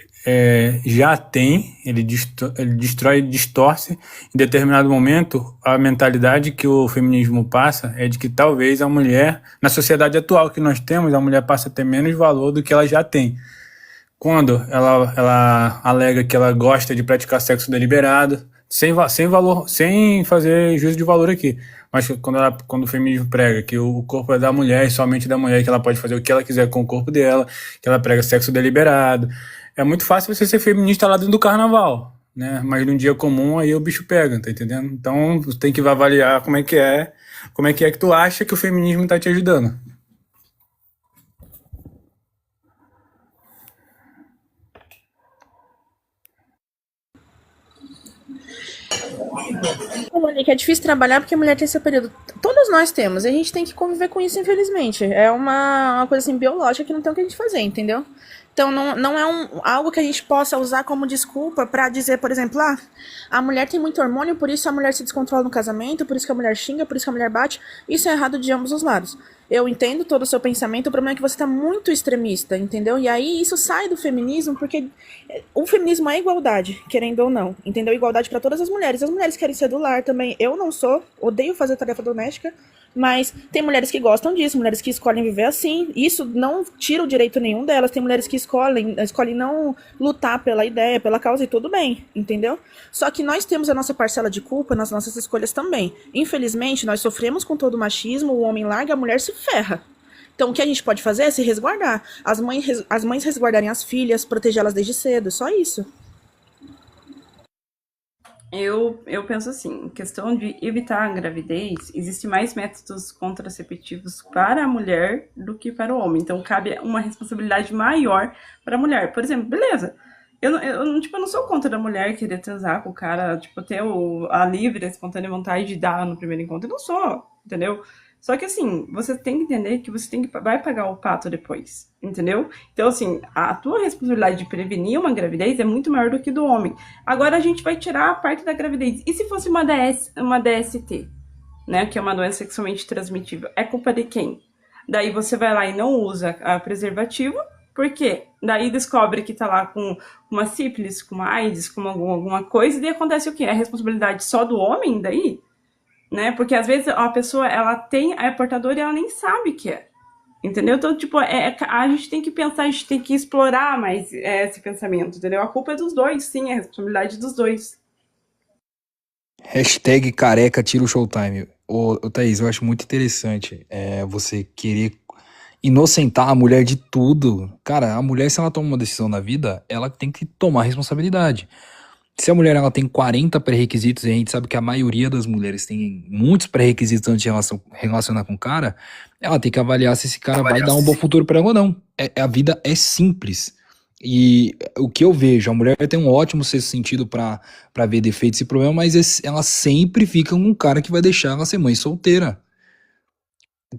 já têm, ele destrói e distorce. Em determinado momento, a mentalidade que o feminismo passa é de que talvez a mulher, na sociedade atual que nós temos, a mulher passa a ter menos valor do que ela já tem. Quando ela alega que ela gosta de praticar sexo deliberado, sem valor, sem fazer juízo de valor aqui, mas quando o feminismo prega que o corpo é da mulher e somente da mulher, que ela pode fazer o que ela quiser com o corpo dela, que ela prega sexo deliberado, é muito fácil você ser feminista lá dentro do carnaval, né? Mas num dia comum aí o bicho pega, tá entendendo? Então você tem que avaliar como é que tu acha que o feminismo tá te ajudando. Monique, é difícil trabalhar porque a mulher tem esse período. Todos nós temos, e a gente tem que conviver com isso, infelizmente. É uma coisa assim biológica que não tem o que a gente fazer, entendeu? Então não é algo que a gente possa usar como desculpa pra dizer, por exemplo, a mulher tem muito hormônio, por isso a mulher se descontrola no casamento, por isso que a mulher xinga, por isso que a mulher bate. Isso é errado de ambos os lados. Eu entendo todo o seu pensamento, o problema é que você tá muito extremista, entendeu? E aí isso sai do feminismo, porque o feminismo é igualdade, querendo ou não, entendeu? Igualdade pra todas as mulheres. As mulheres querem ser do lar também. Eu não sou, odeio fazer tarefa doméstica, mas tem mulheres que gostam disso, mulheres que escolhem viver assim. Isso não tira o direito nenhum delas. Tem mulheres que escolhem não lutar pela ideia, pela causa, e tudo bem, entendeu? Só que nós temos a nossa parcela de culpa nas nossas escolhas também. Infelizmente, nós sofremos com todo o machismo, o homem larga, a mulher se ferra. Então, o que a gente pode fazer é se resguardar. As mães resguardarem as filhas, protegê-las desde cedo, só isso. Eu penso assim, em questão de evitar a gravidez, existem mais métodos contraceptivos para a mulher do que para o homem. Então, cabe uma responsabilidade maior para a mulher. Por exemplo, beleza, eu não sou contra a mulher querer transar com o cara, ter a livre, a espontânea vontade de dar no primeiro encontro. Eu não sou, entendeu? Só que, assim, você tem que entender que vai pagar o pato depois, entendeu? Então, assim, a tua responsabilidade de prevenir uma gravidez é muito maior do que do homem. Agora a gente vai tirar a parte da gravidez. E se fosse uma DST, né, que é uma doença sexualmente transmitível? É culpa de quem? Daí você vai lá e não usa a preservativo, por quê? Daí descobre que tá lá com uma sífilis, com uma AIDS, com alguma coisa, e daí acontece o quê? É a responsabilidade só do homem daí? Né? Porque às vezes a pessoa é portadora e ela nem sabe que é. Entendeu? Então, a gente tem que pensar, a gente tem que explorar mais esse pensamento, entendeu? A culpa é dos dois, sim, é a responsabilidade dos dois. Hashtag careca tira o showtime. Ô, Thaís, eu acho muito interessante você querer inocentar a mulher de tudo. Cara, a mulher, se ela toma uma decisão na vida, ela tem que tomar responsabilidade. Se a mulher ela tem 40 pré-requisitos e a gente sabe que a maioria das mulheres tem muitos pré-requisitos antes de relacionar com o cara, ela tem que avaliar se esse cara vai dar um bom futuro pra ela ou não. A vida é simples. E o que eu vejo, a mulher tem um ótimo sexto sentido pra ver defeitos e problemas, mas ela sempre fica com um cara que vai deixar ela ser mãe solteira.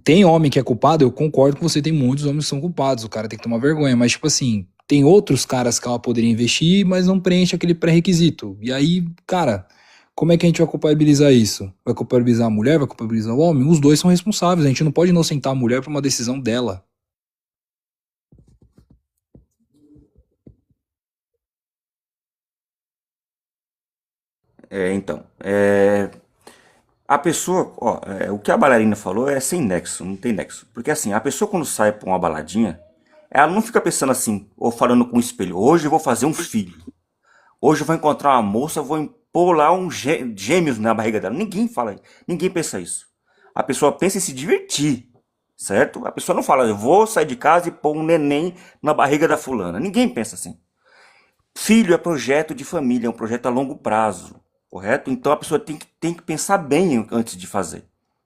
Tem homem que é culpado, eu concordo com você, tem muitos homens que são culpados, o cara tem que tomar vergonha, mas tipo assim, tem outros caras que ela poderia investir, mas não preenche aquele pré-requisito. E aí, cara, como é que a gente vai culpabilizar isso? Vai culpabilizar a mulher, vai culpabilizar o homem? Os dois são responsáveis, a gente não pode inocentar a mulher por uma decisão dela. A pessoa, ó, o que a bailarina falou é sem nexo, não tem nexo. Porque assim, a pessoa quando sai pra uma baladinha, ela não fica pensando assim, ou falando com o espelho, hoje eu vou fazer um filho. Hoje eu vou encontrar uma moça, eu vou impor lá gêmeos na barriga dela. Ninguém pensa isso. A pessoa pensa em se divertir, certo? A pessoa não fala, eu vou sair de casa e pôr um neném na barriga da fulana. Ninguém pensa assim. Filho é projeto de família, é um projeto a longo prazo, correto? Então a pessoa tem que pensar bem antes de fazer,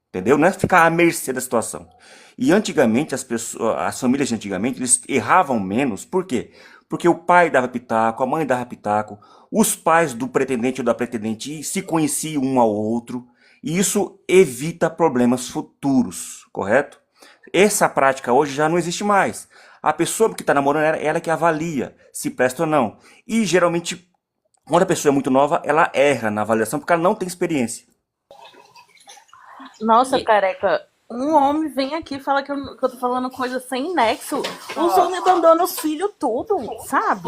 entendeu? Não é ficar à mercê da situação. E antigamente, as famílias de antigamente, eles erravam menos, por quê? Porque o pai dava pitaco, a mãe dava pitaco, os pais do pretendente ou da pretendente se conheciam um ao outro, e isso evita problemas futuros, correto? Essa prática hoje já não existe mais. A pessoa que está namorando, ela que avalia se presta ou não. E geralmente, quando a pessoa é muito nova, ela erra na avaliação porque ela não tem experiência. Nossa, careca, um homem vem aqui e fala que eu tô falando coisa sem nexo. Os homens abandonam os filhos tudo, sabe?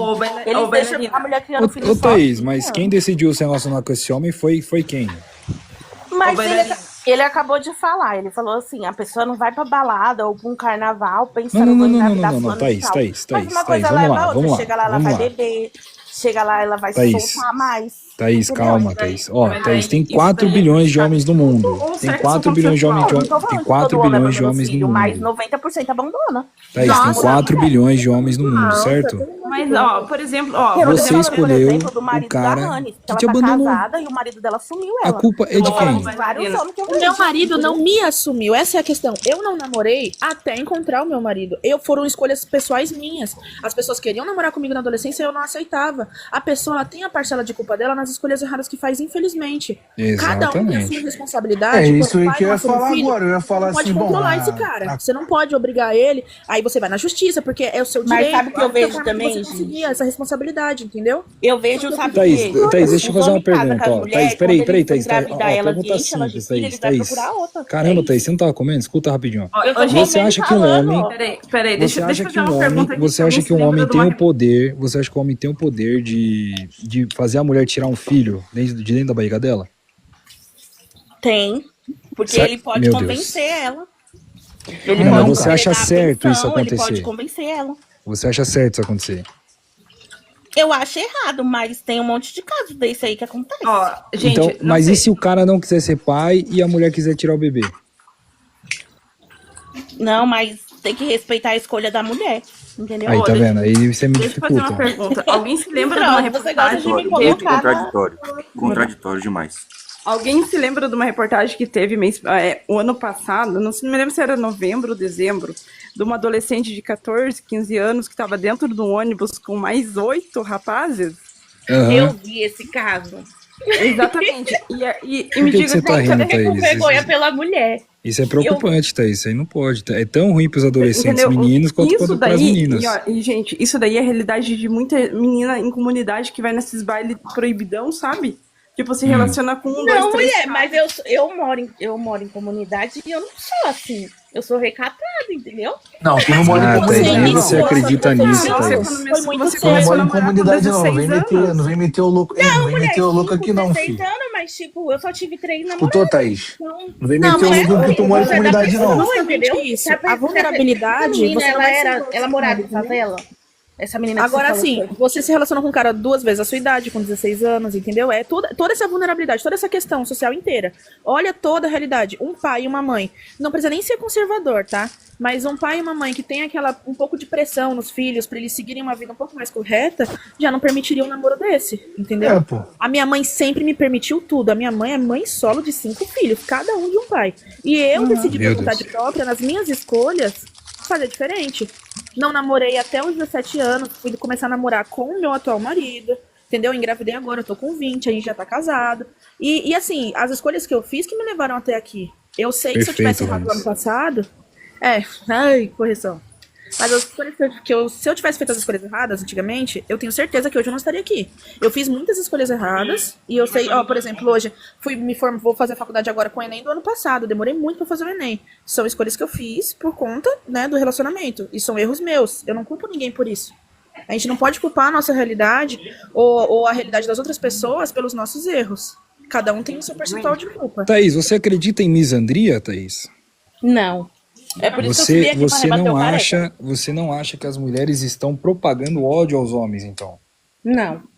Eles deixam a mulher criando filho Ô Thaís, sozinha. mas quem decidiu se relacionar com esse homem foi quem? Mas ele acabou de falar, ele falou assim, a pessoa não vai pra balada ou pra um carnaval pensando Não, em engravidar fulano e Thaís, tal. Thaís, Mas uma Thaís, coisa vamos leva lá, a outra, vamos lá, chega lá, ela vamos vai lá. beber, chega lá, ela vai Thaís, soltar mais. Thaís, Entendeu? calma, Thaís. Ó, Mas Thaís, aí, tem isso 4 daí bilhões de homens no mundo. ou Tem sexo 4 bilhões de homens, Eu não tô falando tem que 4 todo homem bilhões de abandona os homens no filhos, mas mundo. 90% abandona. Thaís, tem Nossa, 4 bilhões de homens no mundo, Nossa, certo? pelo amor de Mas, Deus. ó, por exemplo, Eu não tô Você falando, por escolheu exemplo, do o marido da cara Rani, que que ela te tá abandonou. casada e o marido dela sumiu A ela. culpa é Eu de tô falando quem? de vários homens que eu O meu vejo. marido não me assumiu, essa é a questão. Eu não namorei até encontrar o meu marido. Foram escolhas pessoais minhas. As pessoas queriam namorar comigo na adolescência e eu não aceitava. A pessoa ela tem a parcela de culpa dela nas escolhas erradas que faz, infelizmente. Cada um tem a sua Exatamente. responsabilidade. É Quando isso o aí pai que eu ia nasce no falar filho, agora. Eu ia falar não pode assim, bom, controlar esse cara. Você não pode obrigar ele. Aí você vai na justiça, porque é o seu Mas direito. sabe o que eu Aí vejo você também, conseguir gente? essa responsabilidade, entendeu? Eu vejo, sabe o Thaís, quê? Thaís, deixa eu Os fazer uma homens casam pergunta, com as ó. mulheres, Thaís, quando peraí, eles vão Thaís, ó, engravidar elas e pergunta enchem elas de simples, filho, Thaís, eles vão Thaís. procurar outra. Caramba, É Thaís, isso. você não tava comendo? Escuta rapidinho, ó. Eu tô Você comendo acha que um falando. homem, peraí, você deixa acha eu que fazer uma um pergunta homem, aqui. você Se alguém acha se que um lembra homem de tem uma o poder, você acha que o homem tem o poder de fazer a mulher tirar um filho de dentro da barriga dela? Tem, porque Certo? ele pode Meu Deus. convencer ela. Ele Não, mas pode você querer acha dar certo isso pensão, ele pode acontecer? convencer ela. Você acha certo isso acontecer? Eu acho errado, mas tem um monte de casos desse aí que acontece. Ó, gente, Então, não mas sei. e se o cara não quiser ser pai e a mulher quiser tirar o bebê? Não, mas tem que respeitar a escolha da mulher, entendeu? Aí, tá vendo? Aí você me Deixa eu fazer uma dificulta. pergunta. Alguém se lembra de uma Pronto, você gosta reportagem de me que teve? colocar na... Contraditório. Contraditório demais. Alguém se lembra de uma reportagem que teve o ano passado, não me lembro se era novembro ou dezembro, de uma adolescente de 14, 15 anos que estava dentro de um ônibus com mais 8 rapazes? Aham. Eu vi esse caso. Exatamente. E Por me que diga você tá qual que rindo, é- Fiquei com Thaís? vergonha pela mulher. Isso é preocupante, Thaís. Isso aí não pode. É tão ruim pros adolescentes Entendeu? meninos quanto Isso para as daí, meninas. e, gente, isso daí é a realidade de muita menina em comunidade que vai nesses bailes proibidão, sabe? Tipo, se relaciona com um, dois, Não, três mulher, caras. mas eu moro em comunidade e eu não sou assim. Eu sou recatada, entendeu? Não, tu não mora em Ah, Thaís, comunidade, nem não. você acredita nisso, Você, Thaís. quando Foi muito você Tu não começou a mora em namorar com comunidade, não. 16 anos. Não vem meter o louco. Ei, não vem mulher, meter o louco aqui, não, 16 filho. anos, mas tipo, eu só tive 3 Escutou, namorados. Thaís? Então, Não vem Não, meter o mas louco que tu mora em você é da comunidade, pessoa, não. entendeu? Isso. Se A vulnerabilidade, Essa menina, você ela, vai era, ser ela morava em entendeu? favela? Essa menina que Agora você falou sim, foi. você se relaciona com um cara 2 vezes a sua idade, com 16 anos, entendeu? É toda essa vulnerabilidade, toda essa questão social inteira. Olha toda a realidade. Um pai e uma mãe. Não precisa nem ser conservador, tá? Mas um pai e uma mãe que tem um pouco de pressão nos filhos pra eles seguirem uma vida um pouco mais correta, já não permitiria um namoro desse, entendeu? pô. A minha mãe sempre me permitiu tudo. A minha mãe é mãe solo de 5 filhos, cada um de um pai. E eu decidi por Meu vontade Deus. própria, nas minhas escolhas, fazer diferente. Não namorei até os 17 anos, fui começar a namorar com o meu atual marido, entendeu? Engravidei agora, eu tô com 20, a gente já tá casado. E assim, as escolhas que eu fiz que me levaram até aqui. Eu sei que se eu tivesse Perfeito, errado no ano Vanessa. passado. Correção. Mas as escolhas se eu tivesse feito as escolhas erradas antigamente, eu tenho certeza que hoje eu não estaria aqui. Eu fiz muitas escolhas erradas e eu sei, por exemplo, hoje vou fazer a faculdade agora com o Enem do ano passado. Demorei muito pra fazer o Enem. São escolhas que eu fiz por conta, né, do relacionamento. E são erros meus. Eu não culpo ninguém por isso. A gente não pode culpar a nossa realidade ou a realidade das outras pessoas pelos nossos erros. Cada um tem o seu percentual de culpa. Thaís, você acredita em misandria, Thaís? Não. É por isso que eu subi aqui pra rebater o careca. Você não acha que as mulheres estão propagando ódio aos homens, então? Não.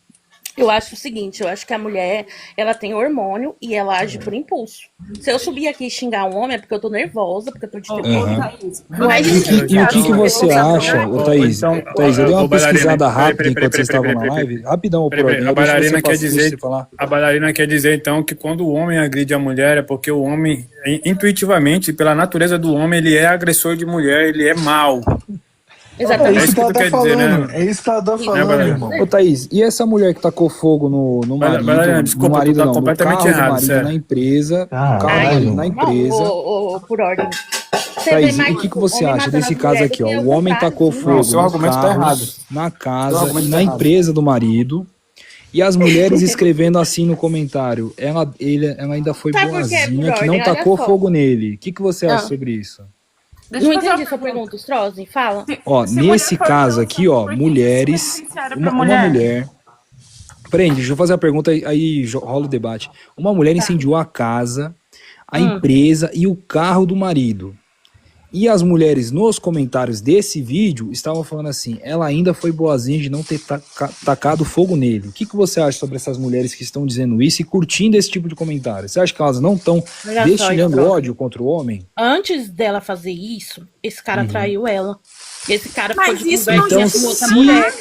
Eu acho o seguinte, eu acho que a mulher, ela tem hormônio e ela age por impulso. Se eu subir aqui e xingar um homem é porque eu tô nervosa, porque eu tô de TPM. Não é E de o que você acha, ô Thaís? Thaís, eu dei uma pesquisada rápida enquanto vocês estavam na live. Rapidão, A bailarina quer dizer, então, que quando o homem agride a mulher é porque o homem, intuitivamente, pela natureza do homem, ele é agressor de mulher, ele é mau. Exatamente. É isso que ela tu tá quer dizer, falando. né? É isso que ela tá falando, Bailarina? irmão. Ô Thaís, e essa mulher que tacou fogo no marido, Bailarina, desculpa, no marido tu tá não, no completamente carro do errado, marido, sério. na empresa, Caralho. na empresa. Não, por ordem. Você Thaís, vê e mais o que você homem acha matando desse as caso mulheres aqui, do ó? que O homem contrário. tacou fogo seu no argumento tá carro, errado. na Seu casa argumento e tá na errado. empresa do marido. E as mulheres escrevendo assim no comentário. Ela ainda foi Sabe por quê? Por boazinha que não ordem, olha tacou só. fogo nele. O que você acha Ah. sobre isso? Deixa Não eu fazer uma entendi sua pergunta, Strozzi. Fala. Ó, Se nesse mulher for caso grossa, aqui, ó, por que mulheres. isso é penitenciário pra Uma mulher. Peraí, deixa eu fazer a pergunta aí rola o debate. Uma mulher incendiou a casa, a empresa e o carro do marido. E as mulheres nos comentários desse vídeo estavam falando assim: ela ainda foi boazinha de não ter tacado fogo nele. O que você acha sobre essas mulheres que estão dizendo isso e curtindo esse tipo de comentário? Você acha que elas não estão Olha só, destilhando Strozzi. ódio contra o homem? Antes dela fazer isso, esse cara traiu ela. Esse cara Mas ficou de isso conversa não Então, com outra se- mulher.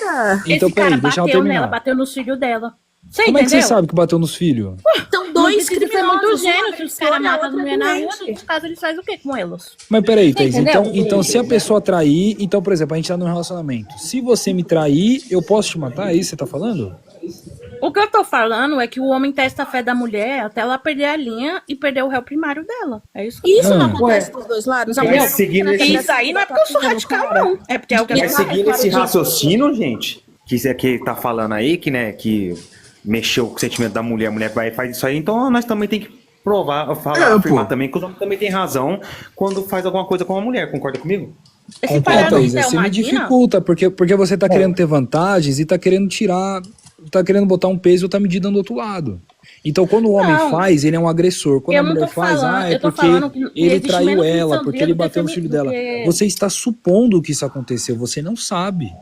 Então, Esse peraí, cara deixa ela bateu nela, terminar. bateu nos filhos dela. Você Como é que entendeu? você sabe que bateu nos filhos? São Não dois precisa ser criminosos. muito um gênio. Se os caras agressor e a matam as outra mulheres na rua, doente. nos casos eles fazem o quê com elas? Mas peraí, Thaís, Entendeu? então se a pessoa trair, então, por exemplo, a gente tá num relacionamento. Se você me trair, eu posso te matar? É isso que você tá falando? O que eu tô falando é que o homem testa a fé da mulher até ela perder a linha e perder o réu primário dela. É isso que eu tô Isso falando. não acontece dos dois lados? A Entendeu? mulher não seguindo fica esse- Isso aí não é porque eu sou radical, não. É porque é o que Mas seguindo esse raciocínio, gente, que tá falando aí, que, né, que mexeu com o sentimento da mulher, a mulher vai e faz isso aí, então nós também tem que afirmar também que os homens também têm razão quando faz alguma coisa com a mulher, concorda comigo? Esse É, parâmetro Thaís, é você uma me Dina? dificulta, porque você tá querendo ter vantagens e tá querendo tirar, tá querendo botar um peso e outra medida do outro lado. Então, quando o homem Não. faz, ele é um agressor. Quando Eu a não mulher tô faz, falando, é eu tô porque falando que ele existe traiu menos ela, misandria porque ele do que bateu no filho dela. que- Você está supondo que isso aconteceu, você não sabe.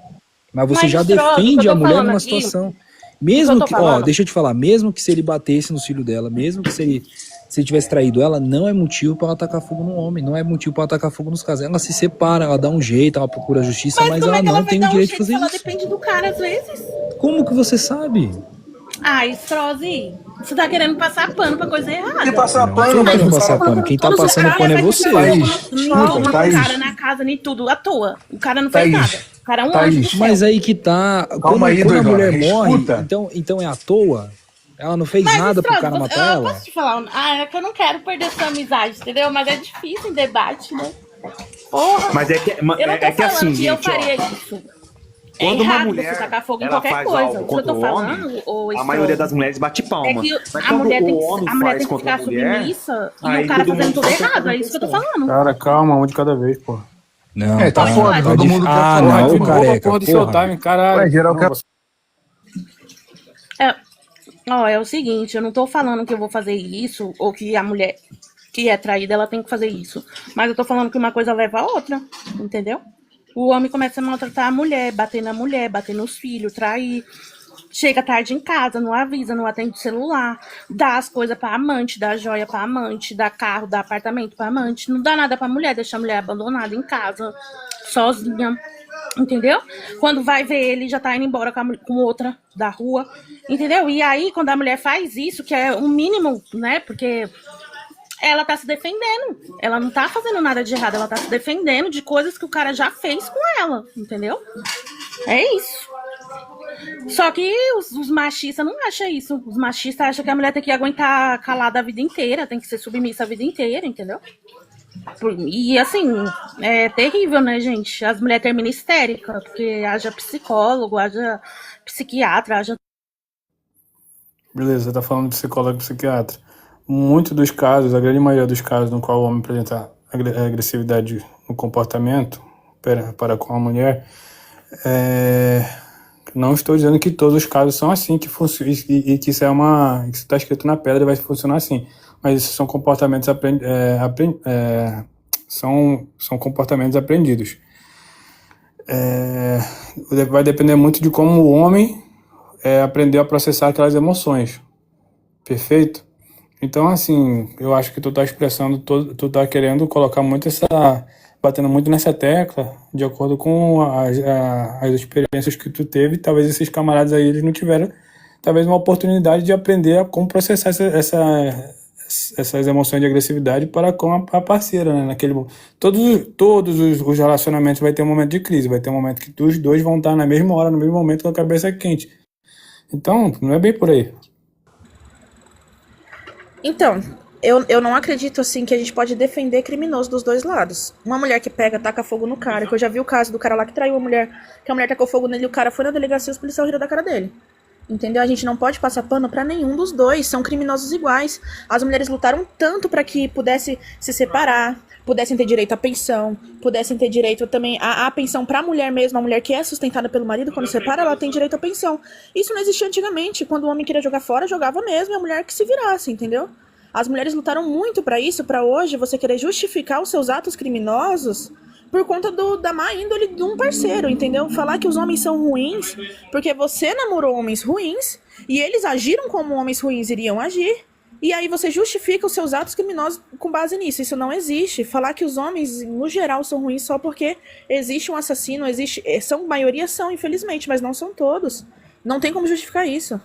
Mas você Mas, já Strozzi, o que defende eu a tô mulher falando numa aqui- situação. o que Mesmo eu tô que, ó, falando- deixa eu te falar, mesmo que se ele batesse no filho dela, mesmo que se ele tivesse traído ela, não é motivo pra ela atacar fogo no homem, não é motivo pra ela atacar fogo nos casais. Ela se separa, ela dá um jeito, ela procura a justiça, mas como ela é que ela não vai tem dar o um direito de jeito fazer se ela isso. depende do cara às vezes? Como que você sabe? Ai, Strozzi, você tá querendo passar pano pra coisa errada. Quem passar Não pano, tô mas querendo passar pano, quem tá Todos os passando caras pano é vai você. ficar Thaís, tudo escuta, com Thaís. o cara na casa, nem tudo à toa. O cara não fez Thaís, nada. O cara é um Thaís, anjo do céu. Mas aí que tá. Quando, aí, quando a doidona, mulher morre, escuta. então é à toa? Ela não fez Mas, nada pro Strozzi, cara matar eu ela? posso te falar? É que eu não quero perder sua amizade, entendeu? Mas é difícil em debate, né? Porra, Mas é que, eu não tô é que falando assim, que eu gente, ó, faria isso. É quando uma errado mulher você tacar fogo em ela qualquer faz coisa. algo O que eu contra tô o falando, homem, ô, a maioria das Strozzi, mulheres bate é palma. que Mas a quando mulher tem o que, homem a mulher faz tem que contra a ficar mulher, submissa e aí o cara todo fazendo mundo tudo tá errado. fazendo É isso que eu tô questão. falando. Cara, calma, um de cada vez, pô. Não, É, tá foda, todo mundo quer Ah, falar. não, de novo, careca, porra do porra. Showtime, caralho. Ué, geral Não, quer- você- É o seguinte, eu não tô falando que eu vou fazer isso, ou que a mulher que é traída, ela tem que fazer isso. Mas eu tô falando que uma coisa leva a outra, entendeu? O homem começa a maltratar a mulher, bater na mulher, bater nos filhos, trair. Chega tarde em casa, não avisa, não atende o celular, dá as coisas pra amante, dá joia pra amante, dá carro, dá apartamento pra amante, não dá nada pra mulher, deixa a mulher abandonada em casa, sozinha, entendeu? Quando vai ver ele, já tá indo embora com outra da rua, entendeu? E aí, quando a mulher faz isso, que é o mínimo, né, porque ela tá se defendendo, ela não tá fazendo nada de errado, ela tá se defendendo de coisas que o cara já fez com ela, entendeu? É isso. Só que os machistas não acham isso. Os machistas acham que a mulher tem que aguentar calada a vida inteira, tem que ser submissa a vida inteira, entendeu? E assim, é terrível, né, gente? As mulheres terminam histéricas, porque haja psicólogo, haja psiquiatra, haja. Beleza, você tá falando de psicólogo e psiquiatra. Muitos dos casos, a grande maioria dos casos no qual o homem apresenta agressividade no comportamento para com a mulher, não estou dizendo que todos os casos são assim, que funciona e que isso é que isso está escrito na pedra e vai funcionar assim. Mas isso são comportamentos são comportamentos aprendidos. Vai depender muito de como o homem aprendeu a processar aquelas emoções. Perfeito? Então, assim, eu acho que tu tá expressando, tu tá querendo colocar muito batendo muito nessa tecla, de acordo com as experiências que tu teve. Talvez esses camaradas aí, eles não tiveram, talvez, uma oportunidade de aprender a como processar essas emoções de agressividade para com a parceira, né? Todos os relacionamentos vai ter um momento de crise, vai ter um momento que os dois vão estar na mesma hora, no mesmo momento, com a cabeça quente. Então, não é bem por aí. Então, eu não acredito, assim, que a gente pode defender criminoso dos dois lados. Uma mulher que pega, taca fogo no cara, que eu já vi o caso do cara lá que traiu a mulher, que a mulher tacou fogo nele e o cara foi na delegacia e os policiais riram da cara dele. Entendeu? A gente não pode passar pano pra nenhum dos dois, são criminosos iguais. As mulheres lutaram tanto pra que pudesse se separar, pudessem ter direito à pensão, pudessem ter direito também à pensão pra mulher mesmo, a mulher que é sustentada pelo marido, quando separa, ela tem direito à pensão. Isso não existia antigamente, quando o homem queria jogar fora, jogava mesmo, e a mulher que se virasse, entendeu? As mulheres lutaram muito pra isso, pra hoje você querer justificar os seus atos criminosos por conta da má índole de um parceiro, entendeu? Falar que os homens são ruins porque você namorou homens ruins e eles agiram como homens ruins iriam agir, e aí você justifica os seus atos criminosos com base nisso. Isso não existe. Falar que os homens, no geral, são ruins só porque existe um assassino, maioria são, infelizmente, mas não são todos. Não tem como justificar isso.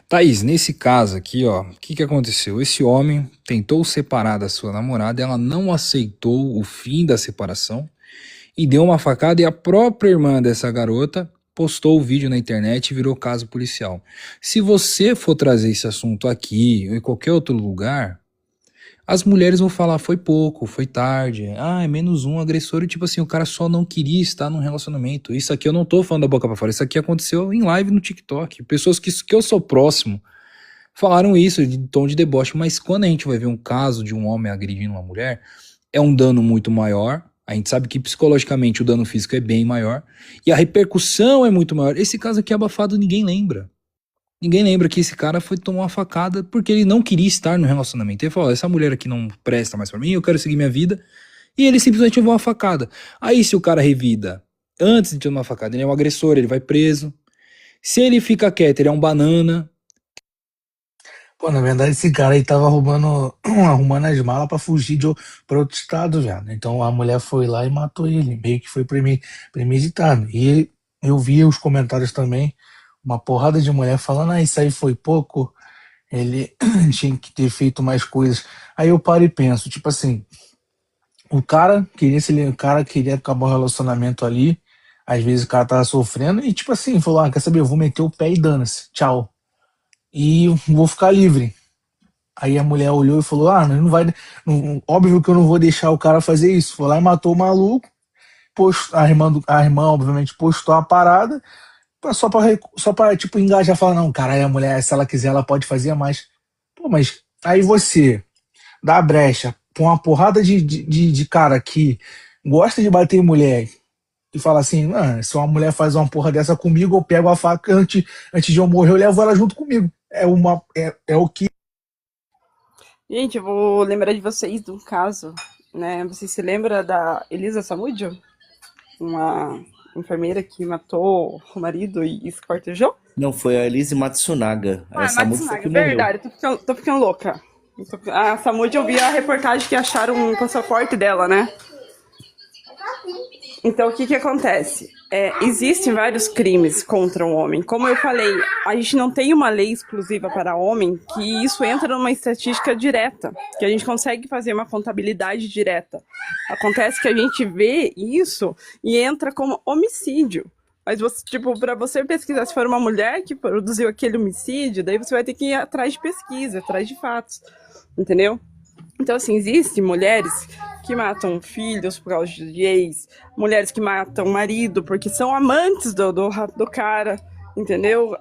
Thaís, nesse caso aqui, ó, o que aconteceu? Esse homem tentou separar da sua namorada, ela não aceitou o fim da separação e deu uma facada, e a própria irmã dessa garota postou o vídeo na internet e virou caso policial. Se você for trazer esse assunto aqui ou em qualquer outro lugar, as mulheres vão falar, foi pouco, foi tarde, é menos um agressor, e tipo assim, o cara só não queria estar num relacionamento. Isso aqui eu não tô falando da boca pra fora, isso aqui aconteceu em live no TikTok. Pessoas que eu sou próximo falaram isso de tom de deboche, mas quando a gente vai ver um caso de um homem agredindo uma mulher, é um dano muito maior. A gente sabe que psicologicamente o dano físico é bem maior e a repercussão é muito maior. Esse caso aqui abafado, ninguém lembra. Ninguém lembra que esse cara foi tomar uma facada porque ele não queria estar no relacionamento. Ele falou, essa mulher aqui não presta mais pra mim, eu quero seguir minha vida. E ele simplesmente levou uma facada. Aí se o cara revida antes de ter uma facada, ele é um agressor, ele vai preso. Se ele fica quieto, ele é um banana. Pô, na verdade, esse cara aí tava arrumando as malas pra fugir pra outro estado, já. Então a mulher foi lá e matou ele. Meio que foi premeditado. E eu vi os comentários também, uma porrada de mulher falando, isso aí foi pouco, ele tinha que ter feito mais coisas. Aí eu paro e penso, tipo assim, o cara queria acabar o relacionamento ali, às vezes o cara tava sofrendo, e tipo assim, falou, quer saber, eu vou meter o pé e dane-se, tchau. E vou ficar livre. Aí a mulher olhou e falou, não vai, óbvio que eu não vou deixar o cara fazer isso. Foi lá e matou o maluco, a irmã obviamente postou a parada, só pra tipo, engajar, falar, não, caralho, a mulher, se ela quiser, ela pode fazer mais. Pô, mas aí você dá a brecha pra uma porrada de cara que gosta de bater em mulher e fala assim, se uma mulher faz uma porra dessa comigo, eu pego a faca antes de eu morrer, eu levo ela junto comigo. É o que... Gente, eu vou lembrar de vocês de um caso, né? Você se lembra da Elisa Samúdio? Uma enfermeira que matou o marido e esquartejou? Não, foi a Elise Matsunaga. Ah, Essa música Matsunaga, que morreu. verdade, tô ficando louca. A Samud, eu vi a reportagem que acharam um passaporte dela, né? Então, o que que acontece? Existem vários crimes contra o homem. Como eu falei, a gente não tem uma lei exclusiva para homem, que isso entra numa estatística direta, que a gente consegue fazer uma contabilidade direta. Acontece que a gente vê isso e entra como homicídio. Mas, você, tipo, para você pesquisar se for uma mulher que produziu aquele homicídio, daí você vai ter que ir atrás de pesquisa, atrás de fatos, entendeu? Então, assim, existem mulheres que matam filhos por causa de ex, mulheres que matam marido porque são amantes do cara, entendeu?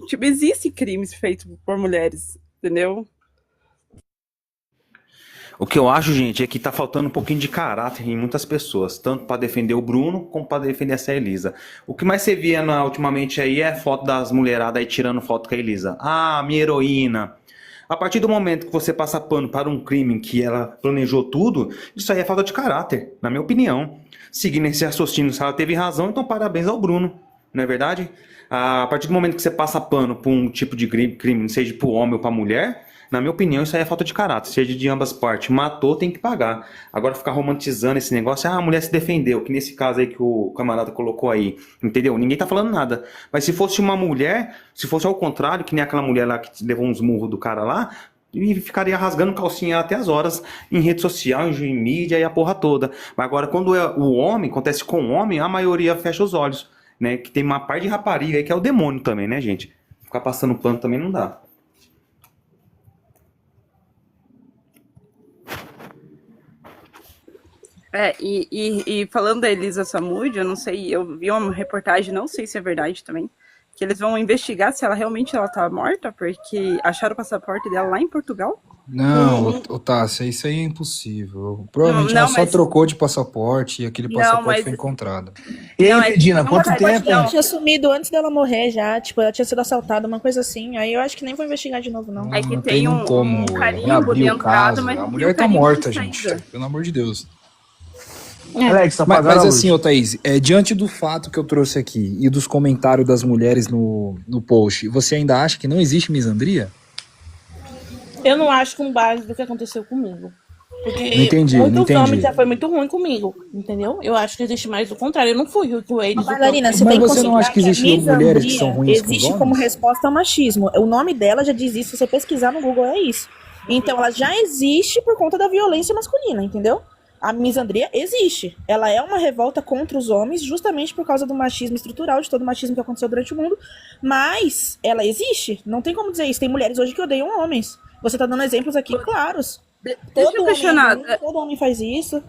Tipo, existem crimes feitos por mulheres, entendeu? O que eu acho, gente, é que tá faltando um pouquinho de caráter em muitas pessoas, tanto para defender o Bruno como para defender essa Elisa. O que mais você via ultimamente aí é foto das mulheradas aí tirando foto com a Elisa. Ah, minha heroína. A partir do momento que você passa pano para um crime que ela planejou tudo, isso aí é falta de caráter, na minha opinião. Seguindo esse raciocínio, se ela teve razão, então parabéns ao Bruno, não é verdade? A partir do momento que você passa pano por um tipo de crime, seja para o homem ou para a mulher, na minha opinião, isso aí é falta de caráter, seja de ambas partes. Matou, tem que pagar. Agora ficar romantizando esse negócio, a mulher se defendeu, que nesse caso aí que o camarada colocou aí, entendeu? Ninguém tá falando nada. Mas se fosse uma mulher, se fosse ao contrário, que nem aquela mulher lá que levou uns murros do cara lá, e ficaria rasgando calcinha até as horas em rede social, em mídia e a porra toda. Mas agora, quando é o homem, acontece com o homem, a maioria fecha os olhos, né? Que tem uma par de rapariga aí que é o demônio também, né, gente? Ficar passando pano também não dá. E falando da Elisa Samud, eu não sei, eu vi uma reportagem, não sei se é verdade também, que eles vão investigar se ela realmente tá morta, porque acharam o passaporte dela lá em Portugal. Não, Tássia, isso aí é impossível. Provavelmente ela só trocou de passaporte e aquele passaporte foi encontrado. E aí, Medina, quanto tempo? Ela tinha sumido antes dela morrer já, tipo, ela tinha sido assaltada, uma coisa assim. Aí eu acho que nem vou investigar de novo, não. É que Não tem tem como carimbo abrir de o entrada, caso. mas A não tem mulher o tá carimbo morta, de gente. saída. Pelo amor de Deus. Alex, tá Mas apagando a luz. assim, ô Thaís, diante do fato que eu trouxe aqui e dos comentários das mulheres no post, você ainda acha que não existe misandria? Eu não acho com base do que aconteceu comigo. Porque Não entendi, não muitos entendi. homens já foi muito ruim comigo, entendeu? Eu acho que existe mais do contrário. Eu não fui com eles. Bailarina, você Mas tem que você não acha considerar que que a existem mulheres que são misandria ruins com os existe como homens? resposta ao machismo. O nome dela já diz isso, se você pesquisar no Google é isso. Então ela já existe por conta da violência masculina, entendeu? A misandria existe. Ela é uma revolta contra os homens, justamente por causa do machismo estrutural, de todo o machismo que aconteceu durante o mundo. Mas ela existe. Não tem como dizer isso. Tem mulheres hoje que odeiam homens. Você tá dando exemplos aqui claros. Deixa Todo eu homem, questionar. todo homem faz isso.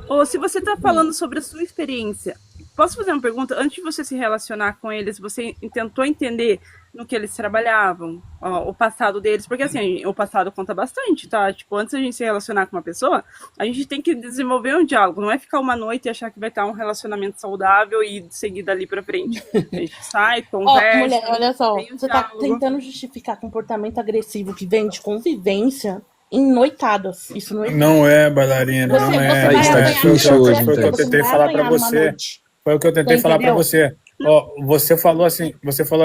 Ou se você tá falando sobre a sua experiência, posso fazer uma pergunta? Antes de você se relacionar com eles, você tentou entender no que eles trabalhavam, ó, o passado deles? Porque assim, o passado conta bastante, tá? Tipo, antes da gente se relacionar com uma pessoa, a gente tem que desenvolver um diálogo. Não é ficar uma noite e achar que vai estar um relacionamento saudável e seguir dali pra frente. A gente sai, conversa. Mulher, olha só, tem um você tá diálogo. tentando justificar comportamento agressivo que vem de convivência em noitadas. Isso não existe. Não é, bailarina, Você- não você é. vai Isso tá apanhar difícil numa hoje, festa, Foi o que eu então. você tentei vai falar pra apanhar numa você. noite. Foi o que eu tentei Você falar pra entendeu? você. Ó, você falou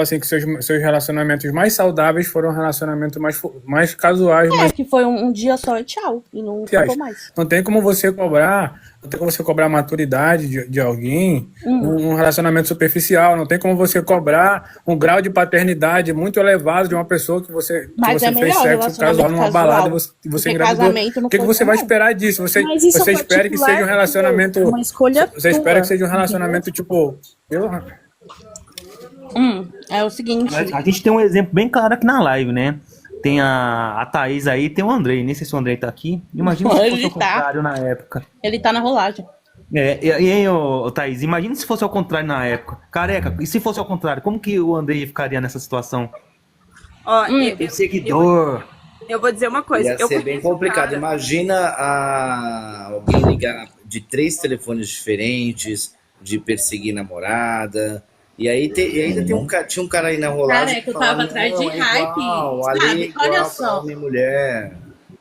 assim que seus relacionamentos mais saudáveis foram relacionamentos mais casuais, mais Que foi um dia só e tchau. E não sociais. ficou mais. Não tem como você cobrar a maturidade de alguém num relacionamento superficial. Não tem como você cobrar um grau de paternidade muito elevado de uma pessoa que você Mas é fez melhor sexo casual relacionamento numa balada e casual. você Porque engravidou. casamento não O que foi você vai bom. esperar disso? Você Mas isso você é espera que particular, seja um relacionamento. uma escolha Você espera tua, que seja um relacionamento tipo. É o seguinte. A gente tem um exemplo bem claro aqui na live, né? Tem a Thaís aí, tem o Andrei. Nem sei se o Andrei tá aqui. Imagina se Ele fosse o tá. contrário na época. Ele tá na rolagem. E aí, Thaís, imagina se fosse ao contrário na época. Careca, e se fosse ao contrário, como que o Andrei ficaria nessa situação? Ó, Seguidor. eu vou dizer uma coisa. Ia Eu ser bem conheço um complicado. cara- Imagina alguém ligar de 3 telefones diferentes, de perseguir namorada. E aí e ainda tinha um cara aí na rolagem. Careca, eu tava atrás de hype, igual, sabe? ali é igual Olha pra só. homem e mulher.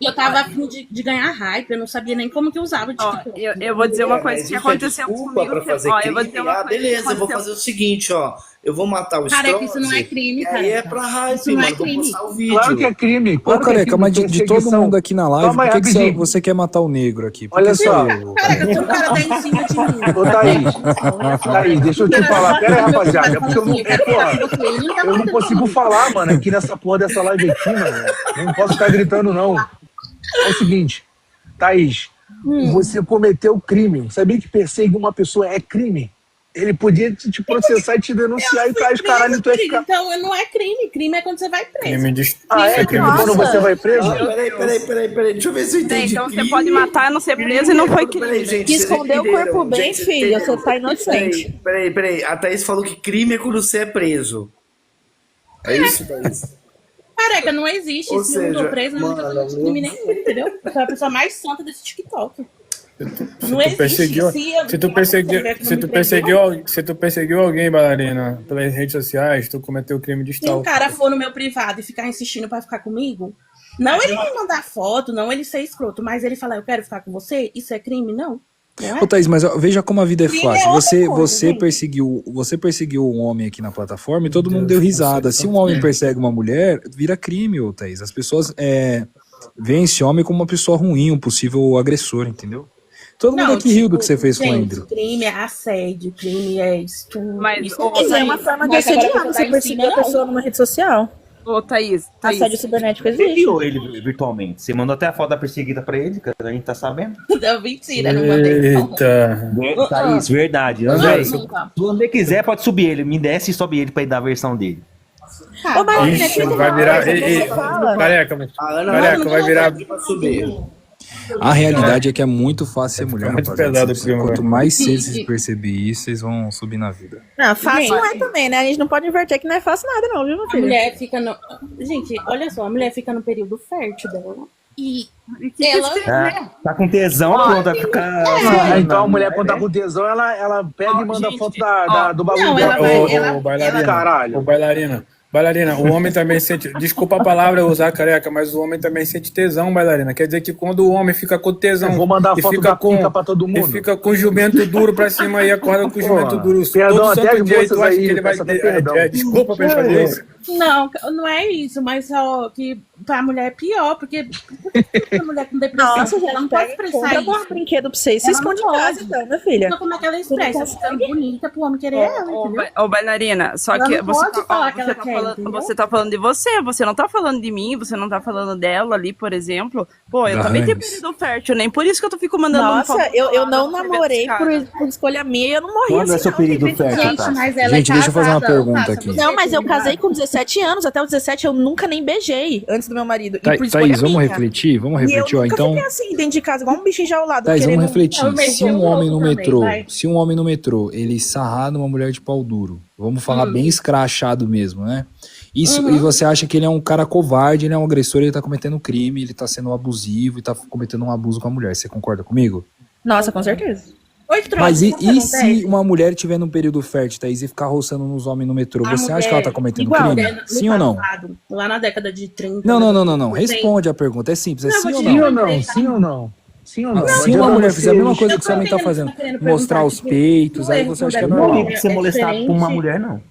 eu tava afim de ganhar hype, eu não sabia nem como que usava o Ó, TikTok. eu vou dizer uma coisa Mas que isso é aconteceu desculpa comigo. pra fazer Ó, eu vou dizer crime. uma Ah, coisa que beleza, eu vou aconteceu. fazer o seguinte, ó. Eu vou matar o Careca, isso não é Strozzi, crime, e aí é careca. pra hype, Isso não é mano. Vou crime. postar o vídeo. Claro que é crime. Ô, Claro que é careca, crime. mas de todo Perseguição. mundo aqui na live, Calma aí, por que rapidinho. você quer matar o negro aqui? Por Olha que só. Careca, se o cara der em cima de mim. Ô, Thaís, deixa eu te falar. Pera aí, rapaziada. É porque eu não, eu não consigo falar, mano, aqui nessa porra dessa live aqui, mano. Eu não posso ficar gritando, não. É o seguinte, Thaís, você cometeu crime. Sabia que perseguir uma pessoa é crime? Ele podia te processar e te denunciar e traz caralho, tu ia ficar... Então não é crime. Crime é quando você vai preso. Crime de... Ah, é crime quando você vai preso? Peraí. Deixa eu ver se eu entendi. Então você pode matar e não ser preso e não foi crime. Peraí, gente, Que vocês esconder o entenderam? corpo bem, Gente, vocês filha, entenderam? você tá inocente. Peraí. A Thaís falou que crime é quando você é preso. É isso, Thaís? Careca, não existe. Ou Se eu não tô seja, preso, eu não tô fazendo crime nenhum, entendeu? Eu sou a pessoa mais santa desse TikTok. Não existe. Se tu perseguiu alguém, bailarina, pelas redes sociais, tu cometeu crime de Se um stalker. cara for no meu privado e ficar insistindo pra ficar comigo, não ele me mandar foto, não ele ser escroto, mas ele falar, eu quero ficar com você, isso é crime? Não. Não é? Ô, Thaís, mas ó, veja como a vida é Crime fácil. é outra coisa, Você gente. perseguiu um homem aqui na plataforma e todo mundo deu risada. Se um homem persegue uma mulher, vira crime, ô, Thaís. As pessoas veem esse homem como uma pessoa ruim, um possível agressor, entendeu? Todo mundo aqui riu do que você fez com o gente, Andrew. crime é assédio, crime é estupro. Mas, isso ô, Mas é uma forma de Mas agora assediar, você você tá em perseguir cima, a pessoa numa rede social. Ô, Thaís, Assédio cibernético Você existe. viu ele virtualmente? Você mandou até a foto da perseguida pra ele, cara. A gente tá sabendo. Não, mentira, não mandei. Não. Eita. Thaís, verdade. André, Se você quiser, pode subir ele. Me desce e sobe ele pra ele dar a versão dele. Ô, Marina, Ixi, tem vai uma virar... coisa que você fala. Careca, vai virar... A realidade é que é muito fácil ser mulher, muito rapaziada. pesado o Vocês- clima, Quanto velho. mais cedo vocês perceberem isso, vocês vão subir na vida. Não, fácil não é também, né? A gente não pode inverter que não é fácil nada, não, viu, meu A filho? mulher fica no... Gente, olha só, a mulher fica no período fértil dela. E que ela... Tá com tesão, pronto, vai ficar. Ah, então a mulher, quando tá com tesão, ela pega e manda foto do bagulho Não, dela. ela vai... Caralho. Ô, bailarina, o homem também sente. Desculpa a palavra usar, careca, mas o homem também sente tesão, bailarina. Quer dizer que quando o homem fica com tesão. Eu vou mandar e foto fica da pica pra todo mundo. E fica com o jumento duro pra cima e acorda com o jumento duro. Perdão, Todo até santo as dia e moças tu acha aí, que ele vai. peço até perdão. Desculpa pra ele fazer isso. Não, não é isso, mas só que pra mulher é pior, porque a mulher com depressão, Nossa, ela não pode expressar compra isso. um brinquedo pra você e se Ela não esconde em casa, pode. então, minha filha. Então como é que ela expressa? Ficando bonita pro homem querer ela, entendeu? Ô, bailarina, só Ela que não você pode falar que ela quer, entendeu? você tá falando de você não tá falando de mim, você não tá falando dela ali, por exemplo. Pô, eu Da também tenho Rames. período fértil, nem por isso que eu fico mandando Nossa, foto eu lá não no namorei por escolha minha e eu não morri Quando é assim, seu não. período Tem jeito, fértil, gente, tá? mas Gente, deixa eu fazer uma pergunta aqui. Não, mas eu casei com 17 anos. Até os 17 eu nunca nem beijei antes do meu marido. E por escolha Thaís, vamos minha. refletir? Vamos E eu refletir, ó. nunca Então. fiquei assim, dentro de casa, igual um bichinho já ao lado. Thaís, vamos querendo- refletir. Se um homem no metrô, ele sarrar numa mulher de pau duro, vamos falar bem escrachado mesmo, né? Isso, e você acha que ele é um cara covarde, ele é um agressor, ele tá cometendo crime, ele tá sendo abusivo e tá cometendo um abuso com a mulher. Você concorda comigo? Nossa, com certeza. Oi, Troll, Mas sabe o que e acontece? se uma mulher tiver num período fértil, Thaís, e ficar roçando nos homens no metrô, A você acha que ela tá mulher- cometendo igual, crime? né, no Sim ou não? passado, lá na década de 30. Não. tem- Responde a pergunta. É simples. É Não, sim vou ou te não? Sim ou não? Sim ou não? Sim ou não? Se uma mulher fizer a mesma coisa que o homem tá fazendo, querendo mostrar perguntar, os tipo, peitos, não aí é você acha que é responder normal? mulher, Ser molestado por uma diferente. mulher, não.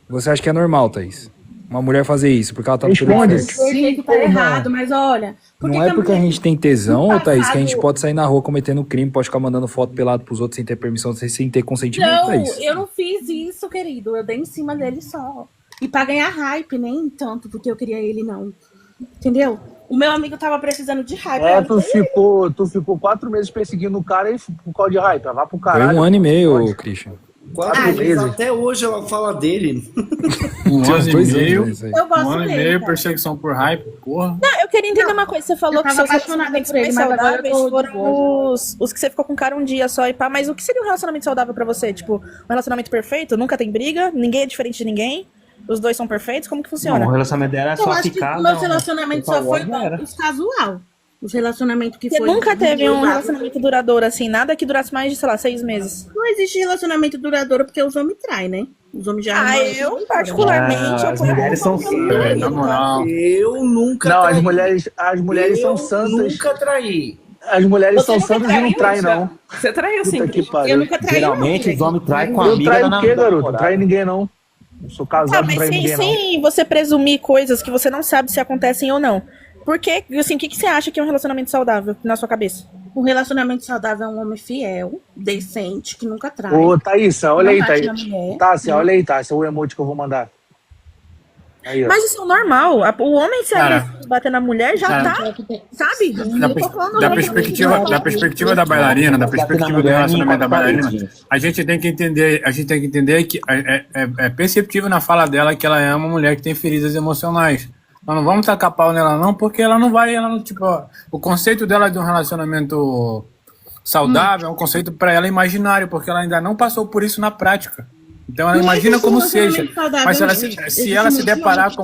Você acha que é normal, Thaís? Uma mulher fazer isso, porque ela tá no período Responde. fértil. Eu sei que tá errado, mas olha... por Não que é que porque a mulher- gente tem tesão, no Thaís, que a gente passado- pode sair na rua cometendo crime, pode ficar mandando foto pelado pros outros sem ter permissão, sem ter consentimento, Não, Thaís. eu não fiz isso, querido. Eu dei em cima dele só. E pra ganhar hype, nem tanto porque eu queria ele, não. Entendeu? O meu amigo tava precisando de hype. É, eu tu ficou 4 meses perseguindo o cara e por causa de raiva. Vá pro Foi caralho. 1 ano e meio, Christian. 4 meses. beleza. Até hoje ela fala dele. Um Tinha uns ano e 2 meio. anos aí. Eu gosto Um ano e dele, meio, cara. perseguição por hype, porra. Não, eu queria entender uma coisa. Você falou Eu que tava seus apaixonada relacionamentos por ele, mais mas agora eu saudáveis tô de foram boa. os que você ficou com o cara um dia só e pá. Mas o que seria um relacionamento saudável pra você? Tipo, um relacionamento perfeito? Nunca tem briga? Ninguém é diferente de ninguém? Os dois são perfeitos? Como que funciona? Não, o relacionamento dela é Eu só acho que ficar. o meu relacionamento só foi era. os casual. Os relacionamentos que Você foi... nunca teve um usado. relacionamento duradouro assim? Nada que durasse mais de, sei lá, 6 meses? Não existe relacionamento duradouro porque os homens traem, né? Os homens já Ah, arrumam eu, isso. particularmente, eu As ponho a mulheres são culpa no marido, Na moral. Eu nunca Não, traí. as mulheres são Eu santas. nunca traí. As mulheres Você são nunca santas e não traiu, traem, Zé? não. Você traiu sim, Puta que Cris. Eu pariu. nunca traí, Geralmente os homens traem com a Eu amiga traio da o quê, garoto? Não namorada. traio ninguém, não. Eu sou casado, não mas traio ninguém, não. sem você presumir coisas que você não sabe se acontecem ou não. Porque, assim, o que você acha que é um relacionamento saudável na sua cabeça? Um relacionamento saudável é um homem fiel, decente, que nunca trai. Ô, Thaísa, olha Não aí, bate na Thaísa. mulher. Tássia, olha aí, Tássia, o emoji que eu vou mandar. Aí, ó. Mas isso é normal. O homem se Cara, bater na mulher já tá, sabe? Da, Eu tô falando da relacionamento perspectiva, saudável. da perspectiva da bailarina, da perspectiva do relacionamento da bailarina, a gente tem que entender que é perceptível na fala dela que ela é uma mulher que tem feridas emocionais. Nós não vamos tacar pau nela não, porque ela não vai, ela não, tipo, o conceito dela de um relacionamento saudável é um conceito para ela imaginário, porque ela ainda não passou por isso na prática. Então ela imagina como seja, mas se ela se deparar com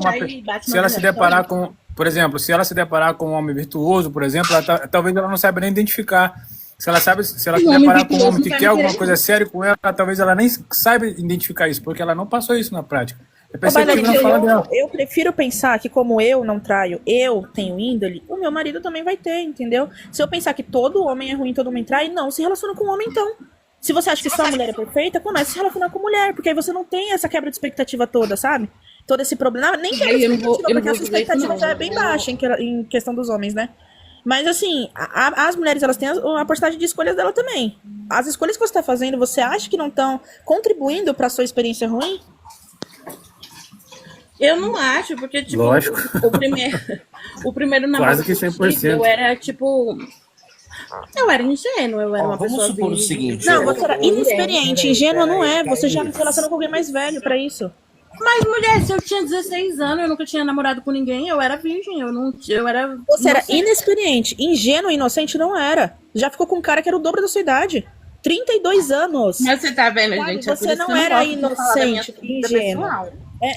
se ela se deparar com, por exemplo, se ela se deparar com um homem virtuoso, por exemplo, talvez ela não saiba nem identificar. Se ela se deparar com um homem que quer alguma coisa séria com ela, talvez ela nem saiba identificar isso, porque ela não passou isso na prática. É perceptível na fala dela. Eu prefiro pensar que como eu não traio, eu tenho índole, o meu marido também vai ter, entendeu? Se eu pensar que todo homem é ruim, todo homem trai, não se relaciona com o homem então. Se você acha que só a mulher é perfeita, comece a se relacionar com mulher, porque aí você não tem essa quebra de expectativa toda, sabe? Todo esse problema, nem quebra de expectativa, porque a sua expectativa já é bem baixa em questão dos homens, né? Mas assim, as mulheres, elas têm a porcentagem de escolhas dela também. As escolhas que você tá fazendo, você acha que não estão contribuindo pra sua experiência ruim? Eu não acho, porque, tipo, Lógico. o primeiro namoro Quase que 100%. eu era, tipo... Eu era ingênua, eu era uma vamos pessoa supor o virgem. seguinte, Não, você era inexperiente, ingênua não é. Você já se relaciona com alguém mais velho pra isso. Mas, mulher, se eu tinha 16 anos, eu nunca tinha namorado com ninguém, eu era virgem, eu era... Você era inocente. inexperiente, ingênuo e inocente não era. Já ficou com um cara que era o dobro da sua idade. 32 anos. Mas você tá vendo, Sabe, gente? É por você isso não que eu era gosto de falar da minha inocente, vida ingênuo. pessoal.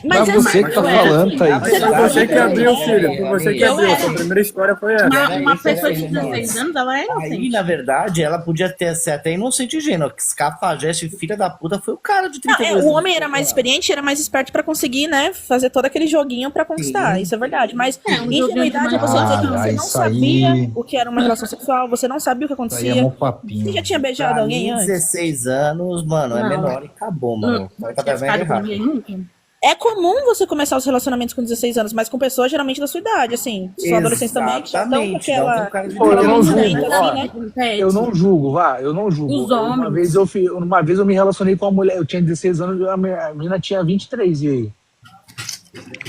Mas você que tá falando, Thaís. Você que abriu, filho. Foi você que abriu. Sua primeira história foi essa. Uma pessoa de 16 anos, ela é Aí, inocente. na verdade, ela podia ser até inocente e ingênua. Que cafajeste, filha da puta, foi o cara de Não, 32 o anos. homem era mais experiente, era mais esperto pra conseguir, né, fazer todo aquele joguinho pra conquistar. Isso é verdade. Mas ingenuidade é você dizer que você não isso sabia aí- o que era uma relação sexual, você não sabia o que Isso aí acontecia. é mó papinho. Você já tinha beijado Pra alguém mim, antes? 16 anos, mano, é Não. menor e acabou, mano. Vai Tinha cada vez ficado com errado. ninguém nunca. É comum você começar os relacionamentos com 16 anos, mas com pessoas geralmente da sua idade, assim. Sua adolescência também, que já estão com Exatamente, aquela... não com cara de Pô, eu não aquela julgo, ainda ó. assim, né? Eu não julgo, vá, eu não julgo. Os homens. Uma vez eu me relacionei com uma mulher, eu tinha 16 anos e a menina tinha 23, e aí?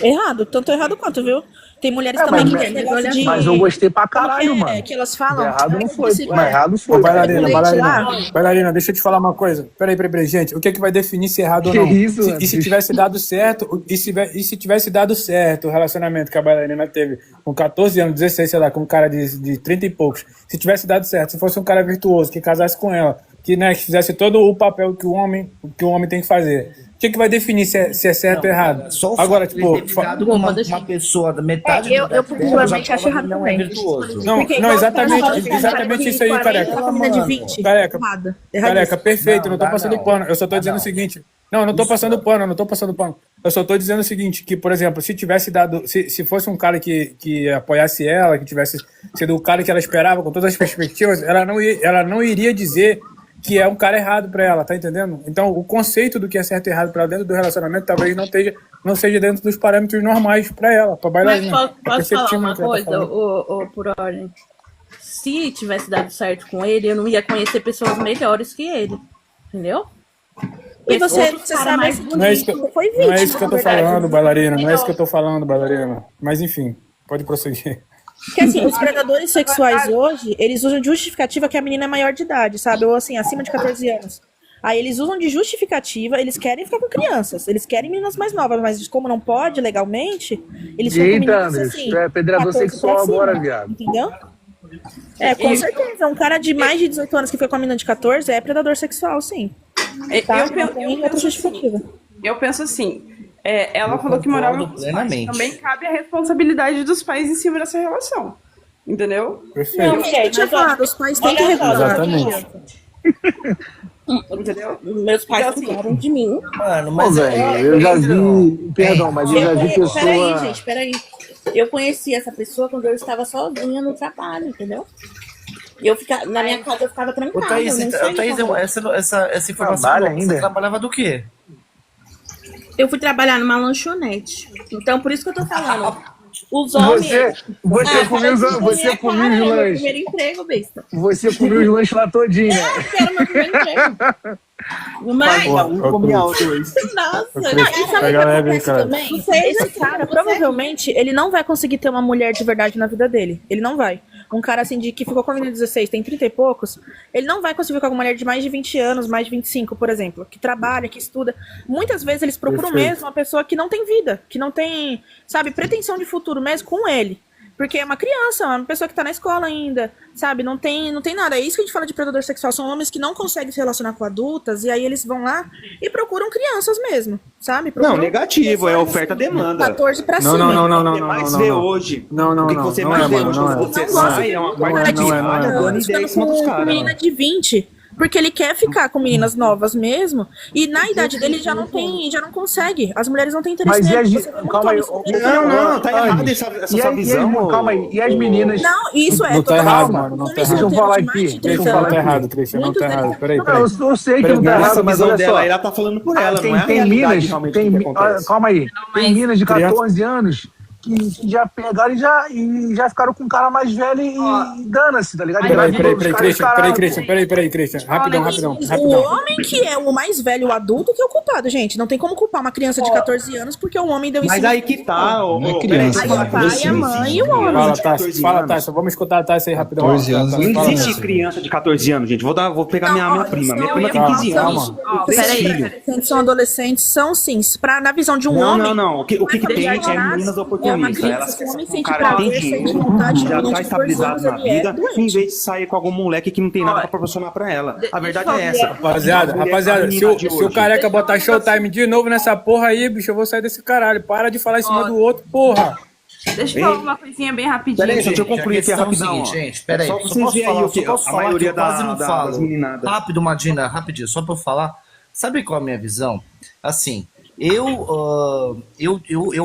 Errado, tanto errado quanto, viu? Tem mulheres É, também mas- que tem negócio de... Mas eu gostei pra Como que caralho, é, mano. que elas falam? Errado não foi, Esse- mas errado foi. Ô, bailarina, Leite bailarina, deixa eu te falar uma coisa. Peraí, gente. O que é que vai definir se é errado ou Que não? isso, E mano? se tivesse dado certo, e se tivesse dado certo o relacionamento que a bailarina teve com 14 anos, 16, sei lá, com um cara de 30 e poucos, se tivesse dado certo, se fosse um cara virtuoso, que casasse com ela, que, né, que fizesse todo o papel que o homem tem que fazer. O que vai definir se é certo ou errado? Só o Agora, fato de tipo, ele ter ficado com uma pessoa da metade eu da idade dela, particularmente já acho prova errado que não também. é virtuoso. Não, Porque não, igual exatamente isso aí, 40, careca. com a menina de 20. Careca, Errada. Careca, perfeito, Não, não tô dá passando não. pano. Eu só tô Dá dizendo não. o seguinte. Não, eu não tô passando pano, eu não tô passando pano. Eu só tô dizendo o seguinte, que, por exemplo, se tivesse dado. Se fosse um cara que apoiasse ela, que tivesse sido o cara que ela esperava, com todas as perspectivas, ela não iria dizer que é um cara errado pra ela, tá entendendo? Então, o conceito do que é certo e errado pra ela dentro do relacionamento talvez não seja dentro dos parâmetros normais pra ela, pra Mas bailarina. posso falar uma que ela tá coisa, falando. por ordem? Se tivesse dado certo com ele, eu não ia conhecer pessoas melhores que ele. Entendeu? E você Outro cara sabe mais assim, Não é isso que, você foi não é vítima, isso que eu na tô verdade. falando, bailarina. Não é isso que eu tô falando, bailarina. Mas enfim, pode prosseguir. Porque assim, os predadores sexuais hoje, eles usam de justificativa que a menina é maior de idade, sabe? Ou assim, acima de 14 anos. Aí eles usam de justificativa, eles querem ficar com crianças, eles querem meninas mais novas, mas como não pode legalmente, eles ficam com Eita, meninas Anderson, assim. tu é pedrador 14 sexual pra cima, agora, viado. entendeu? É, com certeza. Um cara de mais de 18 anos que foi com a menina de 14 é predador sexual, sim. Tá? Não tem outra justificativa. Eu penso assim, ela falou que morava com os pais. plenamente. Também cabe a responsabilidade dos pais em cima dessa relação. Entendeu? Perfeito. Eu tinha falado, os pais têm que olha só, recusar. Exatamente. Entendeu? Meus pais Então, assim, cuidaram de mim. Mano, Pô, mas velho, eu já vi. Perdão, mas eu já vi Peraí, pessoa. gente, peraí. Eu conheci essa pessoa quando eu estava sozinha no trabalho, entendeu? E na minha casa eu ficava Ô, trancada. Thaís, Eu nem saía Thaís, na rua. essa informação Trabalha nova, você ainda? trabalhava do quê? Eu fui trabalhar numa lanchonete. Então, por isso que eu tô falando. Os homens. Você comia os meu lanches. primeiro emprego, besta. Você comia os lanches lá todinho, né? Era meu primeiro emprego. Mas, Comia dois. nossa, Não, e sabe o que acontece também? Não sei, Esse cara, provavelmente, ele não vai conseguir ter uma mulher de verdade na vida dele. Ele não vai. Um cara assim que ficou com a menina de 16, tem 30 e poucos, ele não vai conseguir ficar com uma mulher de mais de 20 anos, mais de 25, por exemplo, que trabalha, que estuda. Muitas vezes eles procuram mesmo uma pessoa que não tem vida, que não tem, sabe, pretensão de futuro mesmo com ele. Porque é uma criança, uma pessoa que tá na escola ainda, sabe? Não tem nada. É isso que a gente fala de predador sexual. São homens que não conseguem se relacionar com adultas, e aí eles vão lá e procuram crianças mesmo, sabe? Não, negativo, é oferta-demanda. 14 pra cima. O que mais vê hoje. O que você mais vê hoje quando você sai é uma parte de dando ideia em cima dos caras. Menina de 20. Porque ele quer ficar com meninas novas mesmo. E na idade dele já não consegue. As mulheres não têm interesse Mas e nele. as. Você vê muito Calma aí. homem Não, tá errado essa sua visão. Calma aí. E as meninas. Não, isso é. Não tá errado, mano. Não tá Deixa eu errado. falar aqui. Deixa eu Não falar tá errado, aqui. Christian. Não tá errado. Peraí, Não, peraí. eu sei que não tá Essa errado, mas visão olha dela só. aí, ela tá falando por ela, não é a Tem realidade minas, realmente do que acontece. calma aí. Tem minas de 14 anos que já pegaram e já ficaram com um cara mais velho e dana-se, tá ligado? Peraí, Christian. Rapidão. O homem que é o mais velho, o adulto, que é o culpado, gente. Não tem como culpar uma criança de 14 anos porque o homem deu em Mas cima. aí que tá, Não é criança, Aí o pai, a mãe e o homem. Fala, Tassi. Vamos escutar a Tassi aí rapidão. 14 anos. Não existe criança de 14 anos, gente. Vou pegar minha prima. Minha prima tem 15 anos. Peraí. São adolescentes, são sim. Na visão de um homem. Não. O que tem é meninas oportunistas. Elas um cara tem dinheiro, já tá estabilizado na vida, em vez de sair com algum moleque que não tem nada pra proporcionar pra ela. A verdade é essa. Rapaziada, se o careca botar Showtime de novo nessa porra aí, bicho, eu vou sair desse caralho. Para de falar em cima do outro, porra. Deixa eu falar uma coisinha bem rapidinho. Peraí, deixa eu concluir aqui rapidão. Gente, peraí. Só vocês verem aí o que a maioria das meninadas. Rápido, Madina, rapidinho, só pra eu falar. Sabe qual é a minha visão? Assim, eu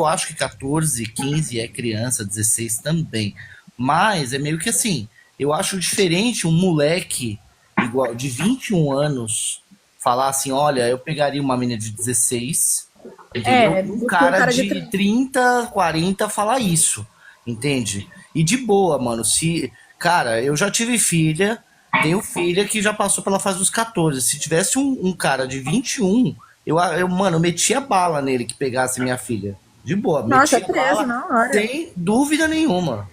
acho que 14, 15 é criança, 16 também. Mas é meio que assim, eu acho diferente um moleque igual de 21 anos falar assim, olha, eu pegaria uma menina de 16, entendeu? Um cara de 30, 40 falar isso, entende? E de boa, mano, cara, eu já tive filha, tenho filha que já passou pela fase dos 14. Se tivesse um cara de 21, mano, eu metia bala nele que pegasse minha filha. De boa. Nossa, metia 13, bala, não, olha. sem dúvida nenhuma.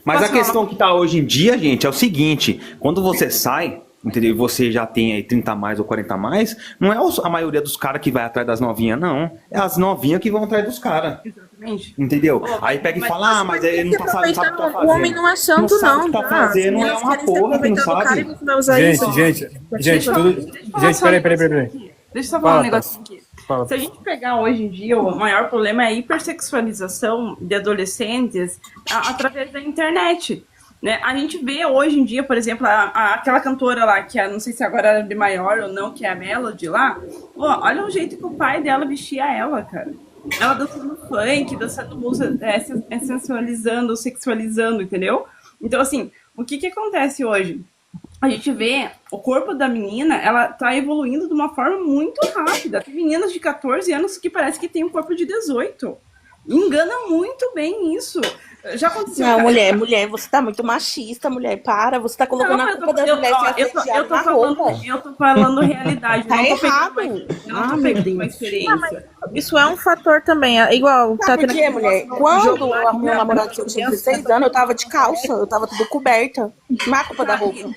Mas a questão que tá hoje em dia, gente, é o seguinte: quando você sai, entendeu? Você já tem aí 30 a mais ou 40 a mais, não é a maioria dos caras que vai atrás das novinhas, não. É as novinhas que vão atrás dos caras. Exatamente. Entendeu? Aí pega e fala, mas ele não tá sabe o que tá fazendo. O homem não é santo, não. O que tá fazendo é uma porra que não sabe. Gente, peraí. Deixa eu só falar um negócio aqui. Se a gente pegar hoje em dia, o maior problema é a hipersexualização de adolescentes através da internet. Né? A gente vê hoje em dia, por exemplo, aquela cantora lá, que não sei se agora era de maior ou não, que é a Melody lá. Olha o jeito que o pai dela vestia ela, cara. Ela dançando funk, dançando música, sensualizando, sexualizando, entendeu? Então, assim, o que acontece hoje? A gente vê o corpo da menina, ela tá evoluindo de uma forma muito rápida. Tem meninas de 14 anos que parece que tem um corpo de 18. Engana muito bem isso. Já aconteceu. Não, mulher, você tá muito machista, mulher, para. Você tá colocando a culpa das mulheres eu tô falando realidade. Tá errado. Eu não tô pegando uma experiência. Isso é um fator também. Igual. Sabe por quê, mulher? Quando eu arrumei um namorado que eu tinha 16 anos, eu tava de calça, eu tava tudo coberta. Não é a culpa da roupa.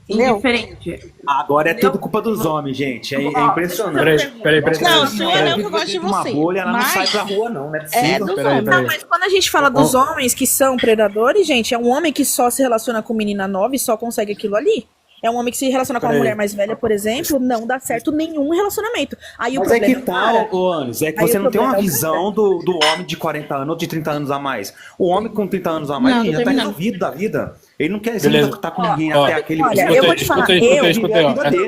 Indiferente. Agora é tudo culpa dos homens, gente. É impressionante. Peraí. Não, sua não, que eu gosto de Uma você. bolha, ela não sai pra rua, não. Não é possível. Não, mas quando a gente fala dos homens que são predadores, gente, é um homem que só se relaciona com menina nova e só consegue aquilo ali. É um homem que se relaciona com uma Peraí. mulher mais velha, por exemplo, não dá certo nenhum relacionamento. Aí o Mas é problema que é o cara. tal, ô Anis, é que Aí você o não tem uma problema é o cara. visão do homem de 40 anos ou de 30 anos a mais. O homem com 30 anos a mais, Não, ele tô já tá terminando. resolvido da vida. Ele não quer, você Beleza. não tá com ninguém Ó, até aquele Olha, ponto. eu vou te falar, escutei, ó. eu Escuta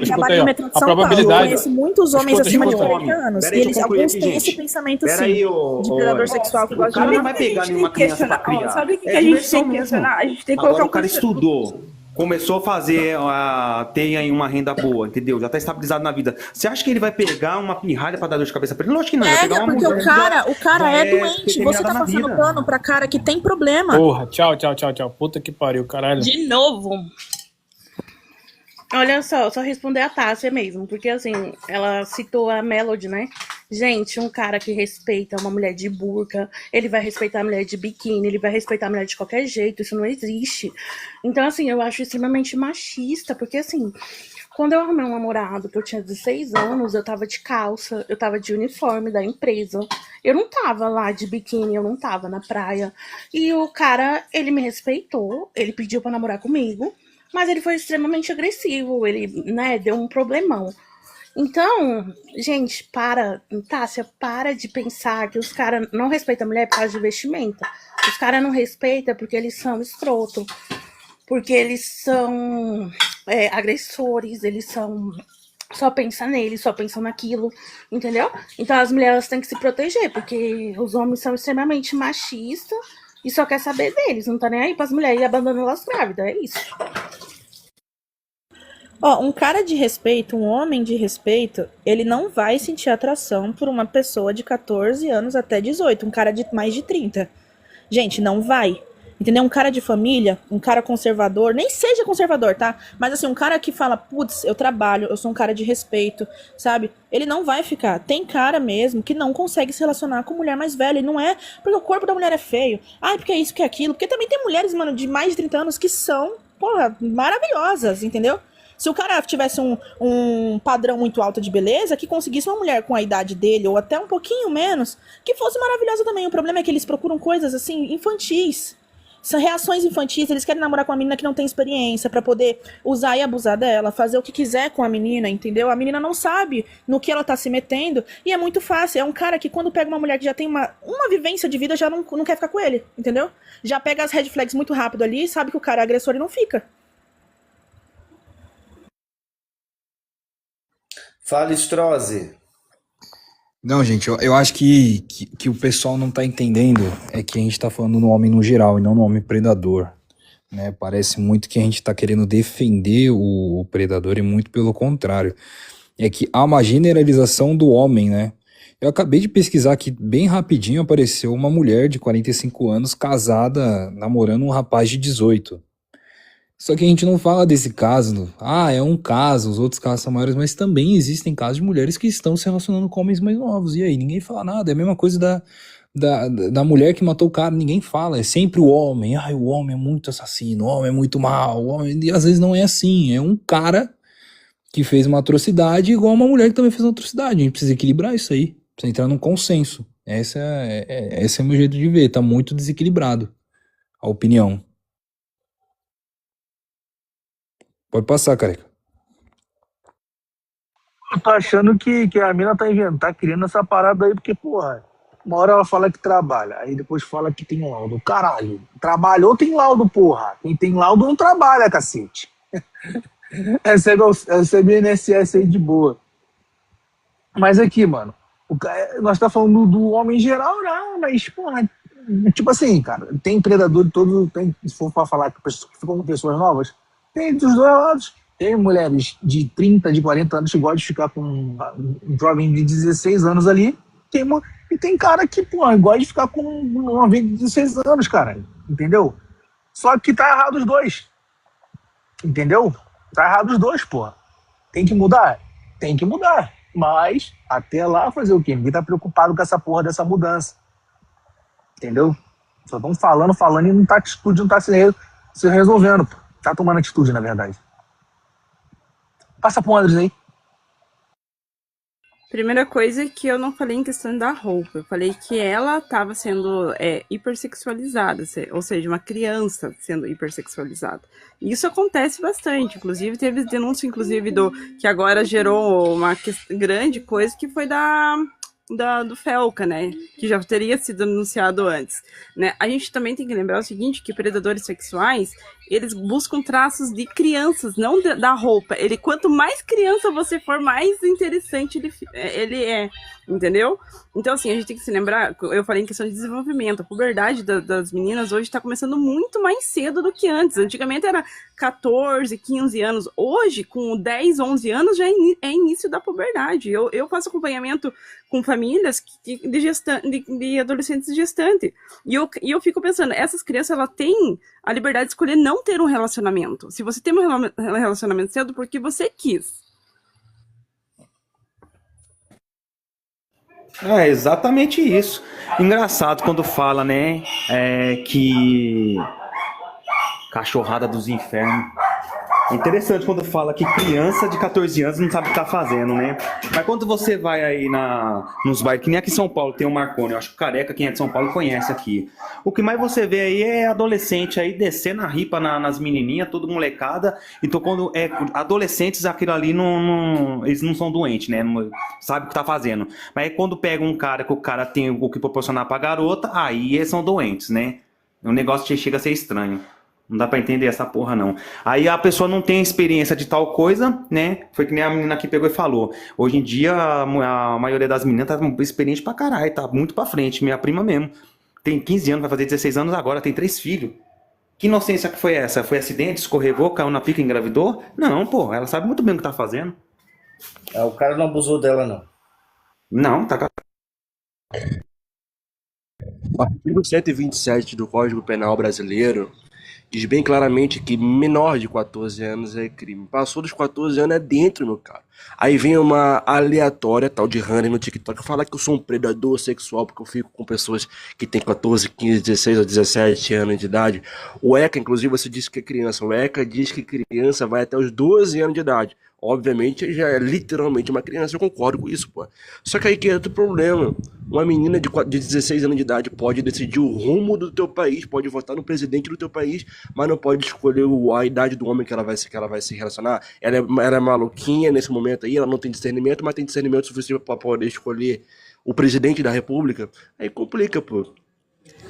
trabalho aí, no ó. metrô de A São Paulo, eu probabilidade. conheço muitos homens acima de escuta, 40 homem. anos, Pera e aí, deixa eles, eu concluir alguns aqui, têm gente. esse pensamento, Pera sim, aí, de ô predador Anis. sexual que O gosta cara de não vai mulher. pegar a gente nenhuma tem que criança pra questionar. Ó, criar. sabe o que É a gente diversão tem que mesmo. questionar? A gente tem que Agora colocar o cara estudou, começou a fazer, tem aí uma renda boa, entendeu? Já tá estabilizado na vida. Você acha que ele vai pegar uma pirralha pra dar dor de cabeça pra ele? Lógico que não, ele vai pegar Pega, uma porque mulher o cara já é é doente. Você determinada tá na passando vida. pano pra cara que tem problema. Porra, tchau. Puta que pariu, caralho. De novo. Olha só responder a Tássia mesmo, porque assim, ela citou a Melody, né? Gente, um cara que respeita uma mulher de burca, ele vai respeitar a mulher de biquíni, ele vai respeitar a mulher de qualquer jeito, isso não existe. Então, assim, eu acho extremamente machista, porque assim, quando eu arrumei um namorado, que eu tinha 16 anos, eu tava de calça, eu tava de uniforme da empresa, eu não tava lá de biquíni, eu não tava na praia. E o cara, ele me respeitou, ele pediu pra namorar comigo, mas ele foi extremamente agressivo, ele, né, deu um problemão. Então, gente, Tássia, para de pensar que os caras não respeitam a mulher por causa de vestimenta. Os caras não respeitam porque eles são escroto, porque eles são agressores, eles são... Só pensam nele, só pensam naquilo, entendeu? Então as mulheres têm que se proteger, porque os homens são extremamente machistas e só quer saber deles, não tá nem aí pras mulheres e abandonam elas grávidas, é isso. Ó, um cara de respeito, um homem de respeito, ele não vai sentir atração por uma pessoa de 14 anos até 18, um cara de mais de 30. Gente, não vai. Entendeu? Um cara de família, um cara conservador, nem seja conservador, tá? Mas assim, um cara que fala, putz, eu trabalho, eu sou um cara de respeito, sabe? Ele não vai ficar. Tem cara mesmo que não consegue se relacionar com mulher mais velha. E não é porque o corpo da mulher é feio. Ai, porque é isso, porque é aquilo. Porque também tem mulheres, mano, de mais de 30 anos que são, porra, maravilhosas, entendeu? Se o cara tivesse um padrão muito alto de beleza, que conseguisse uma mulher com a idade dele, ou até um pouquinho menos, que fosse maravilhosa também. O problema é que eles procuram coisas, assim, infantis. São reações infantis, eles querem namorar com uma menina que não tem experiência pra poder usar e abusar dela, fazer o que quiser com a menina, entendeu? A menina não sabe no que ela tá se metendo e é muito fácil. É um cara que quando pega uma mulher que já tem uma vivência de vida, já não quer ficar com ele, entendeu? Já pega as red flags muito rápido ali e sabe que o cara é agressor e não fica. Fala, Strozzi. Não, gente, eu acho que o pessoal não tá entendendo é que a gente tá falando no homem no geral e não no homem predador, né? Parece muito que a gente tá querendo defender o predador e muito pelo contrário. É que há uma generalização do homem, né? Eu acabei de pesquisar aqui, bem rapidinho apareceu uma mulher de 45 anos casada, namorando um rapaz de 18. Só que a gente não fala desse caso, é um caso, os outros casos são maiores, mas também existem casos de mulheres que estão se relacionando com homens mais novos, e aí ninguém fala nada, é a mesma coisa da mulher que matou o cara, ninguém fala, é sempre o homem, o homem é muito assassino, o homem é muito mau, e às vezes não é assim, é um cara que fez uma atrocidade igual uma mulher que também fez uma atrocidade, a gente precisa equilibrar isso aí, precisa entrar num consenso, esse é o meu jeito de ver, tá muito desequilibrado a opinião. Pode passar, careca. Eu tô achando que a mina criando essa parada aí, porque, porra, uma hora ela fala que trabalha, aí depois fala que tem laudo. Caralho, trabalhou, tem laudo, porra. Quem tem laudo não trabalha, cacete. Recebe o INSS aí de boa. Mas aqui, mano, nós tá falando do homem em geral, não, mas, porra, tipo assim, cara, tem predador de todo, se for pra falar que ficam com pessoas novas, tem dos dois lados. Tem mulheres de 30, de 40 anos que gostam de ficar com um jovem de 16 anos ali. E tem cara que, porra, gosta de ficar com um jovem de 16 anos, cara. Entendeu? Só que tá errado os dois. Entendeu? Tá errado os dois, porra. Tem que mudar? Tem que mudar. Mas, até lá, fazer o quê? Ninguém tá preocupado com essa porra dessa mudança. Entendeu? Só estão falando e não tá atitude, não tá se resolvendo, pô. Tá tomando atitude, na verdade. Passa pro Andres aí. Primeira coisa é que eu não falei em questão da roupa, eu falei que ela estava sendo hipersexualizada, ou seja, uma criança sendo hipersexualizada. Isso acontece bastante, inclusive teve denúncia, inclusive, que agora gerou uma grande coisa, que foi do Felca, né, que já teria sido anunciado antes, né. A gente também tem que lembrar o seguinte, que predadores sexuais, eles buscam traços de crianças, não da roupa. Quanto mais criança você for, mais interessante ele é, entendeu? Então, assim, a gente tem que se lembrar, eu falei em questão de desenvolvimento, a puberdade das meninas hoje está começando muito mais cedo do que antes. Antigamente era 14, 15 anos. Hoje, com 10, 11 anos, já é início da puberdade. Eu faço acompanhamento com famílias de adolescentes gestantes. E eu fico pensando, essas crianças, elas têm a liberdade de escolher não ter um relacionamento. Se você tem um relacionamento cedo, porque você quis. É exatamente isso. Engraçado quando fala, né, que cachorrada dos infernos. É interessante quando fala que criança de 14 anos não sabe o que tá fazendo, né? Mas quando você vai aí nos bairros, que nem aqui em São Paulo tem o Marconi, eu acho que o Careca, quem é de São Paulo, conhece aqui. O que mais você vê aí é adolescente aí descendo a ripa nas menininhas, tudo molecada. Então quando adolescentes, aquilo ali eles não são doentes, né? Não sabe o que tá fazendo. Mas aí quando pega um cara que o cara tem o que proporcionar pra garota, aí eles são doentes, né? O negócio chega a ser estranho. Não dá pra entender essa porra, não. Aí a pessoa não tem experiência de tal coisa, né? Foi que nem a menina que pegou e falou. Hoje em dia, a maioria das meninas tá experiente pra caralho, tá muito pra frente. Minha prima mesmo. Tem 15 anos, vai fazer 16 anos agora, tem 3 filhos. Que inocência que foi essa? Foi acidente, escorregou, caiu na pica e engravidou? Não, pô, ela sabe muito bem o que tá fazendo. O cara não abusou dela, não. Não, tá... O artigo 127 do Código Penal Brasileiro diz bem claramente que menor de 14 anos é crime. Passou dos 14 anos é dentro, meu cara. Aí vem uma aleatória, tal de Honey no TikTok, falar que eu sou um predador sexual porque eu fico com pessoas que têm 14, 15, 16 ou 17 anos de idade. O ECA, inclusive, você disse que é criança. O ECA diz que criança vai até os 12 anos de idade. Obviamente, já é literalmente uma criança, eu concordo com isso, pô. Só que aí que é outro problema. Uma menina de 16 anos de idade pode decidir o rumo do teu país, pode votar no presidente do teu país, mas não pode escolher a idade do homem que ela vai se relacionar. Ela é maluquinha nesse momento aí, ela não tem discernimento, mas tem discernimento suficiente para poder escolher o presidente da república. Aí complica, pô.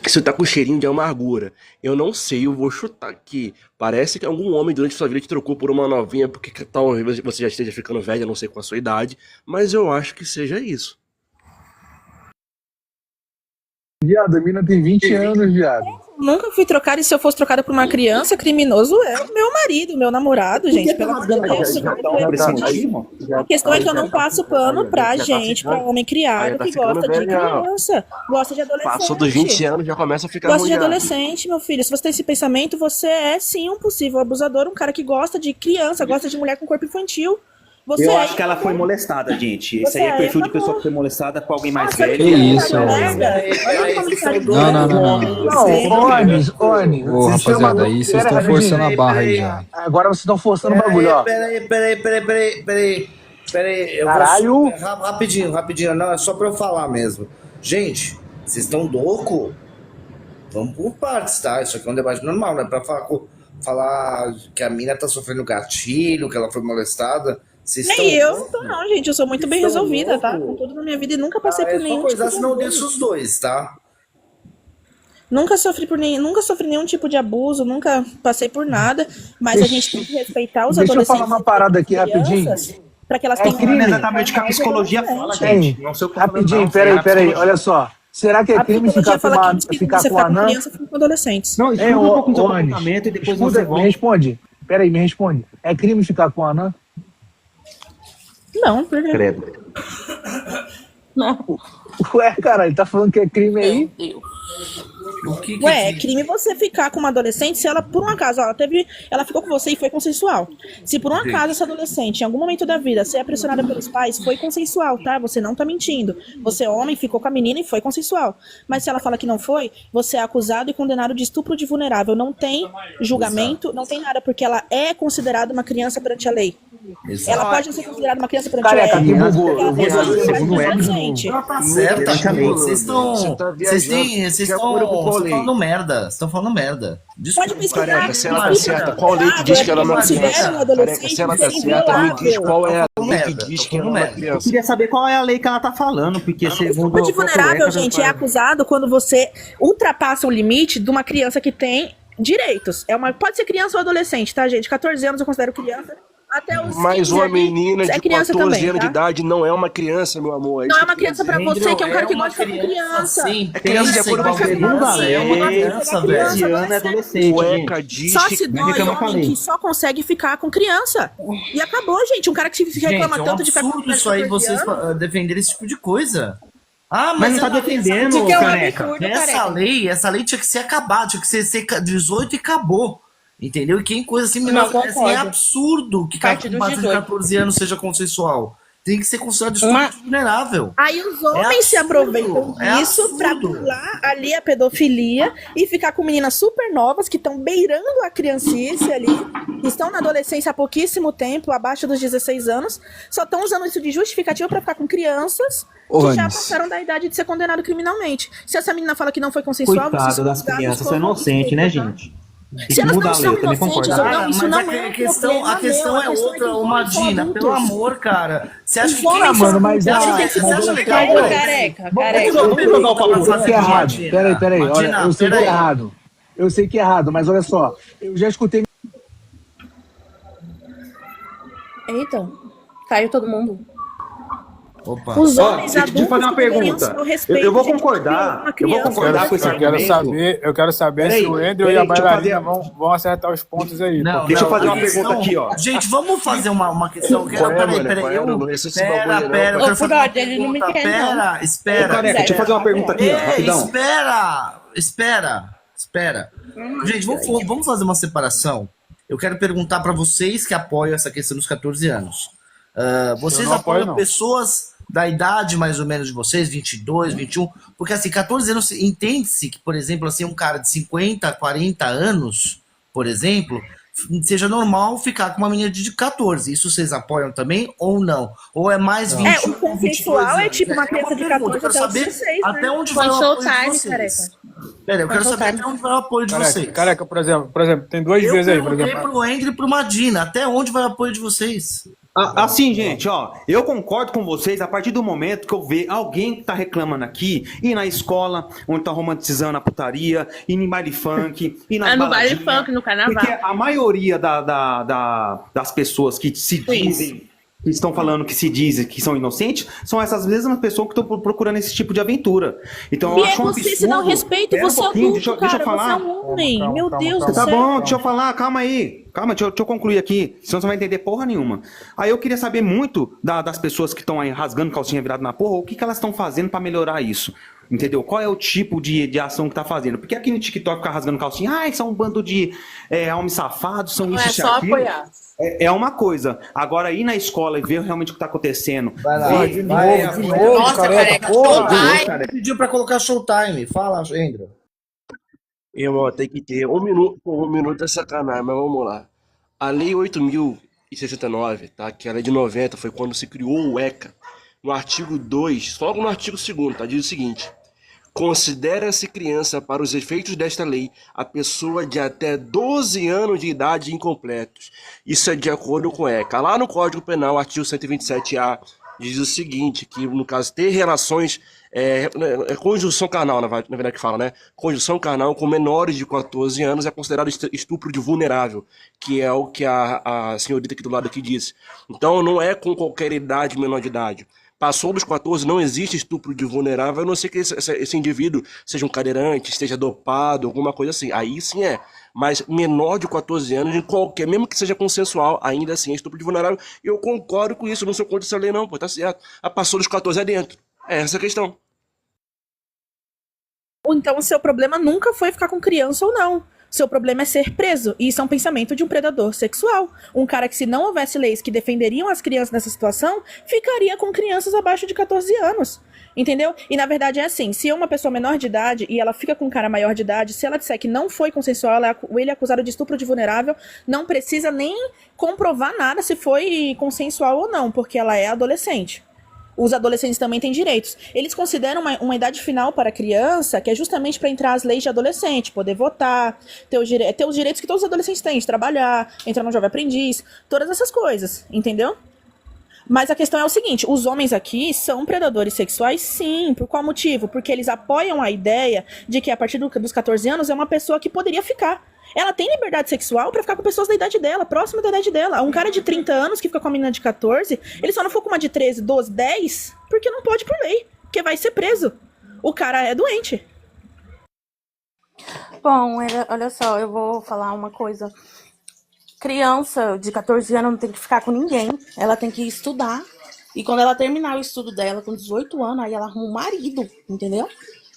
Isso tá com cheirinho de amargura. Eu não sei, eu vou chutar aqui. Parece que algum homem durante sua vida te trocou por uma novinha porque talvez você já esteja ficando velha, não sei qual a sua idade, mas eu acho que seja isso. Viado, a mina tem 20 anos, viado. Nunca fui trocada, e se eu fosse trocada por uma criança, criminoso é o meu marido, meu namorado, gente. Pelo amor de Deus. A questão é que eu não passo pano pra gente, pra homem criado que gosta de criança, gosta de adolescente. Passou dos 20 anos, já começa a ficar Gosta de ruim. adolescente, meu filho. Se você tem esse pensamento, você é sim um possível abusador, um cara que gosta de criança, gosta de mulher com corpo infantil. Você eu acho que ela foi molestada, gente. Esse aí é perfil de pessoa que foi molestada com alguém mais velho. Que isso, Ô, rapaziada, aí vocês estão forçando a barra aí já. Agora vocês estão forçando o bagulho, ó. Peraí. Caralho. Rapidinho. Não, é só pra eu falar mesmo. Gente, vocês estão loucos? Vamos por partes, tá? Isso aqui é um debate normal, não é pra falar que a mina tá sofrendo gatilho, que ela foi molestada. Nem eu não tô, não, gente. Eu sou muito bem resolvida, tá? Com tudo na minha vida e nunca passei por nenhum tipo de abuso. Não deixa os dois, tá? Nunca sofri nenhum tipo de abuso, nunca passei por nada, mas a gente tem que respeitar os adolescentes. Deixa eu falar uma parada aqui rapidinho. Para que elas tenham crime exatamente o que a psicologia fala, gente. Não sei o que rapidinho, peraí, olha só. Será que é crime ficar com a anã? Com adolescentes. Não, escuta um pouco do seu comportamento e depois você volta. Me responde. Peraí, me responde. É crime ficar com a anã? Não, por quê? Credo. Não. Ué, cara, ele tá falando que é crime aí? O que Ué, é crime você ficar com uma adolescente se ela, por um acaso, ela ficou com você e foi consensual. Se por um acaso essa adolescente, em algum momento da vida, ser pressionada pelos pais, foi consensual, tá? Você não tá mentindo. Você é homem, ficou com a menina e foi consensual. Mas se ela fala que não foi, você é acusado e condenado de estupro de vulnerável. Não tem julgamento, não tem nada, porque ela é considerada uma criança perante a lei. Exato. Ela pode não ser considerada uma criança perante a Careca, lei. que bugou. Eu vou Porque ela dizer, faz segundo o Edson, adolescente. Ela tá certa, vocês estão. Vocês estão falando merda. Vocês estão falando merda. Desculpa. Pode pesquisar. Careca, se ela tá certa, qual lei que diz que ela é uma criança? Careca, se ela tá certa, me diz qual é a lei que diz que ela é uma Eu criança. queria saber qual é a lei que ela tá falando, porque segundo Estupro de vulnerável, gente, é acusado quando você ultrapassa o limite de uma criança que tem direitos. Pode ser criança ou adolescente, tá, gente? 14 anos eu considero criança. Até os Mas 15 uma ali, menina é de criança 14 também, anos tá? de idade não é uma criança, meu amor. Não é uma criança pra você, que é um cara que gosta de criança. Sim, É criança de acordo com a Segunda lei, é uma criança, velho. esse ano é adolescente, Cueca gente. diz Só que se dói homem que só consegue ficar com criança. E acabou, gente. Um cara que se reclama Gente, é um tanto de ficar com absurdo isso aí, vocês defenderem esse tipo de coisa. Ah, Mas não tá é uma- defendendo, Que é um careca. absurdo, essa careca. lei tinha que ser acabada, tinha que ser 18 e acabou. Entendeu? E quem coisa assim, Não, menor, concordo. assim, é absurdo que Partir dos com de 18. 14 anos seja consensual. Tem que ser considerado estupro vulnerável. Aí os homens se absurdo, aproveitam é disso pra absurdo. pular ali a pedofilia e ficar com meninas super novas que estão beirando a criancice ali, que estão na adolescência há pouquíssimo tempo, abaixo dos 16 anos, só estão usando isso de justificativa pra ficar com crianças Ô, que já Anis. passaram da idade de ser condenado criminalmente. Se essa menina fala que não foi consensual, vocês Coitado são das julgados crianças, são como inocentes, né, inocentes, gente? Se Tem que elas mudar não a lei, são eu também inocentes concordo. ou não, isso não é a um questão, problema a questão meu, é a questão outra, que os ô homens são Madina, pelo adultos. amor, cara. Você acha Os que homens quem são mano, mas você acha, adultos, você acha legal? Careca, Vamos- careca, Vamos careca. jogar o papo pra Eu sei fazer que é errado. Madina. Peraí, olha, Madina, eu sei que é peraí. errado. Eu sei que é errado, mas olha só, eu já escutei. Eita, caiu todo mundo. Opa. Os Ó, homens deixa eu adultos fazer uma que deveriam pergunta. ter o respeito, Eu vou gente, concordar. uma Eu vou criança. concordar com esse Eu quero argumento. saber Peraí, se o Andrew e a peraí, deixa eu bailarina fazer- vão acertar os pontos aí. Não, Deixa eu não, fazer a uma pergunta questão- aqui, ó. Gente, vamos fazer uma questão. Qual é, Peraí, mano? Qual é? eu. Não esse Pera, bagulho, não. pera, eu Ô, quero fazer uma Furode, ele não me pergunta. quer, não. Pera, Ô, espera. careca, deixa eu fazer uma pergunta aqui, ó, rapidão. Espera. Gente, vamos fazer uma separação. Eu quero perguntar para vocês que apoiam essa questão dos 14 anos. Vocês Eu não apoio, apoiam não. pessoas da idade mais ou menos de vocês, 22, 21? Porque assim, 14 anos, entende-se que, por exemplo, assim, um cara de 50, 40 anos, por exemplo, seja normal ficar com uma menina de 14. Isso vocês apoiam também ou não? Ou é mais 21, O consensual é tipo uma criança de 14 Eu quero até os saber 16, até né? onde vai o Foi apoio de showtime, vocês. careca. Pera, eu quero Foi saber showtime. até onde vai o apoio de vocês. Careca, por exemplo, tem duas vezes aí, por perguntei exemplo. pro Andrew e pro Madina, até onde vai o apoio de vocês? Assim, gente, ó, eu concordo com vocês a partir do momento que eu ver alguém que tá reclamando aqui, ir na escola, onde tá romantizando a putaria, ir em baile funk, ir nas No baile baladinhas. funk, no carnaval. Porque a maioria das pessoas que se dizem, que estão falando que se dizem que são inocentes, são essas mesmas pessoas que estão procurando esse tipo de aventura. Então eu acho um você absurdo. se dá respeito, Espera um você é pouquinho, adulto, deixa eu cara, falar. você é um homem. Calma, Meu calma, Deus calma. do Tá céu. bom, deixa eu falar, calma aí. Calma, deixa eu concluir aqui, senão você não vai entender porra nenhuma. Aí eu queria saber muito das pessoas que estão aí rasgando calcinha virada na porra, o que elas estão fazendo pra melhorar isso. Entendeu? Qual é o tipo de ação que tá fazendo? Porque aqui no TikTok fica rasgando calcinha, são um bando de homens safados, são Não isso é e só aquilo. apoiar. É uma coisa. Agora, ir na escola e ver realmente o que tá acontecendo. Vai lá. Ver- De novo, Nossa, careca, Showtime. Pediu pra colocar Showtime. Fala, Andrew. Irmão, tem que ter um minuto. Pô, um minuto é sacanagem, mas vamos lá. A Lei 8.069, tá? Que ela é de 90, foi quando se criou o ECA. No artigo 2, só no artigo 2º, tá? Diz o seguinte: considera-se criança para os efeitos desta lei a pessoa de até 12 anos de idade incompletos. Isso é de acordo com o ECA. Lá no Código Penal, artigo 127A, diz o seguinte, que no caso ter relações, conjunção carnal, na verdade que fala, né? Conjunção carnal com menores de 14 anos é considerado estupro de vulnerável, que é o que a senhorita aqui do lado aqui disse. Então não é com qualquer idade, menor de idade. Passou dos 14, não existe estupro de vulnerável, a não ser que esse indivíduo seja um cadeirante, esteja dopado, alguma coisa assim. Aí sim é. Mas menor de 14 anos, em qualquer, mesmo que seja consensual, ainda assim é estupro de vulnerável. E eu concordo com isso, não sou contra essa lei não, pô, tá certo. Passou dos 14 é dentro. É essa a questão. Ou então o seu problema nunca foi ficar com criança ou não. Seu problema é ser preso. E isso é um pensamento de um predador sexual. Um cara que, se não houvesse leis que defenderiam as crianças nessa situação, ficaria com crianças abaixo de 14 anos. Entendeu? E na verdade é assim, se é uma pessoa menor de idade e ela fica com um cara maior de idade, se ela disser que não foi consensual, ele é acusado de estupro de vulnerável, não precisa nem comprovar nada se foi consensual ou não, porque ela é adolescente. Os adolescentes também têm direitos. Eles consideram uma idade final para a criança, que é justamente para entrar as leis de adolescente, poder votar, ter os direitos que todos os adolescentes têm, de trabalhar, entrar no jovem aprendiz, todas essas coisas, entendeu? Mas a questão é o seguinte, os homens aqui são predadores sexuais, sim. Por qual motivo? Porque eles apoiam a ideia de que a partir dos 14 anos é uma pessoa que poderia ficar. Ela tem liberdade sexual pra ficar com pessoas da idade dela, próxima da idade dela. Um cara de 30 anos que fica com uma menina de 14, ele só não for com uma de 13, 12, 10, porque não pode por lei, porque vai ser preso. O cara é doente. Bom, olha só, eu vou falar uma coisa. Criança de 14 anos não tem que ficar com ninguém. Ela tem que estudar. E quando ela terminar o estudo dela, com 18 anos, aí ela arruma um marido, entendeu?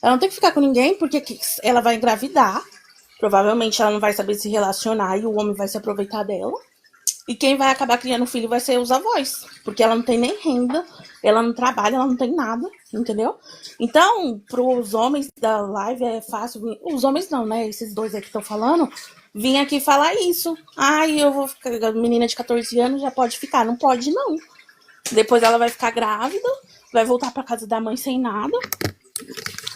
Ela não tem que ficar com ninguém, porque ela vai engravidar. Provavelmente ela não vai saber se relacionar e o homem vai se aproveitar dela. E quem vai acabar criando filho vai ser os avós. Porque ela não tem nem renda, ela não trabalha, ela não tem nada, entendeu? Então, pros homens da live é fácil. Os homens não, né? Esses dois aí que estão falando, vim aqui falar isso. Ai, eu vou ficar. A menina de 14 anos já pode ficar. Não pode, não. Depois ela vai ficar grávida, vai voltar pra casa da mãe sem nada.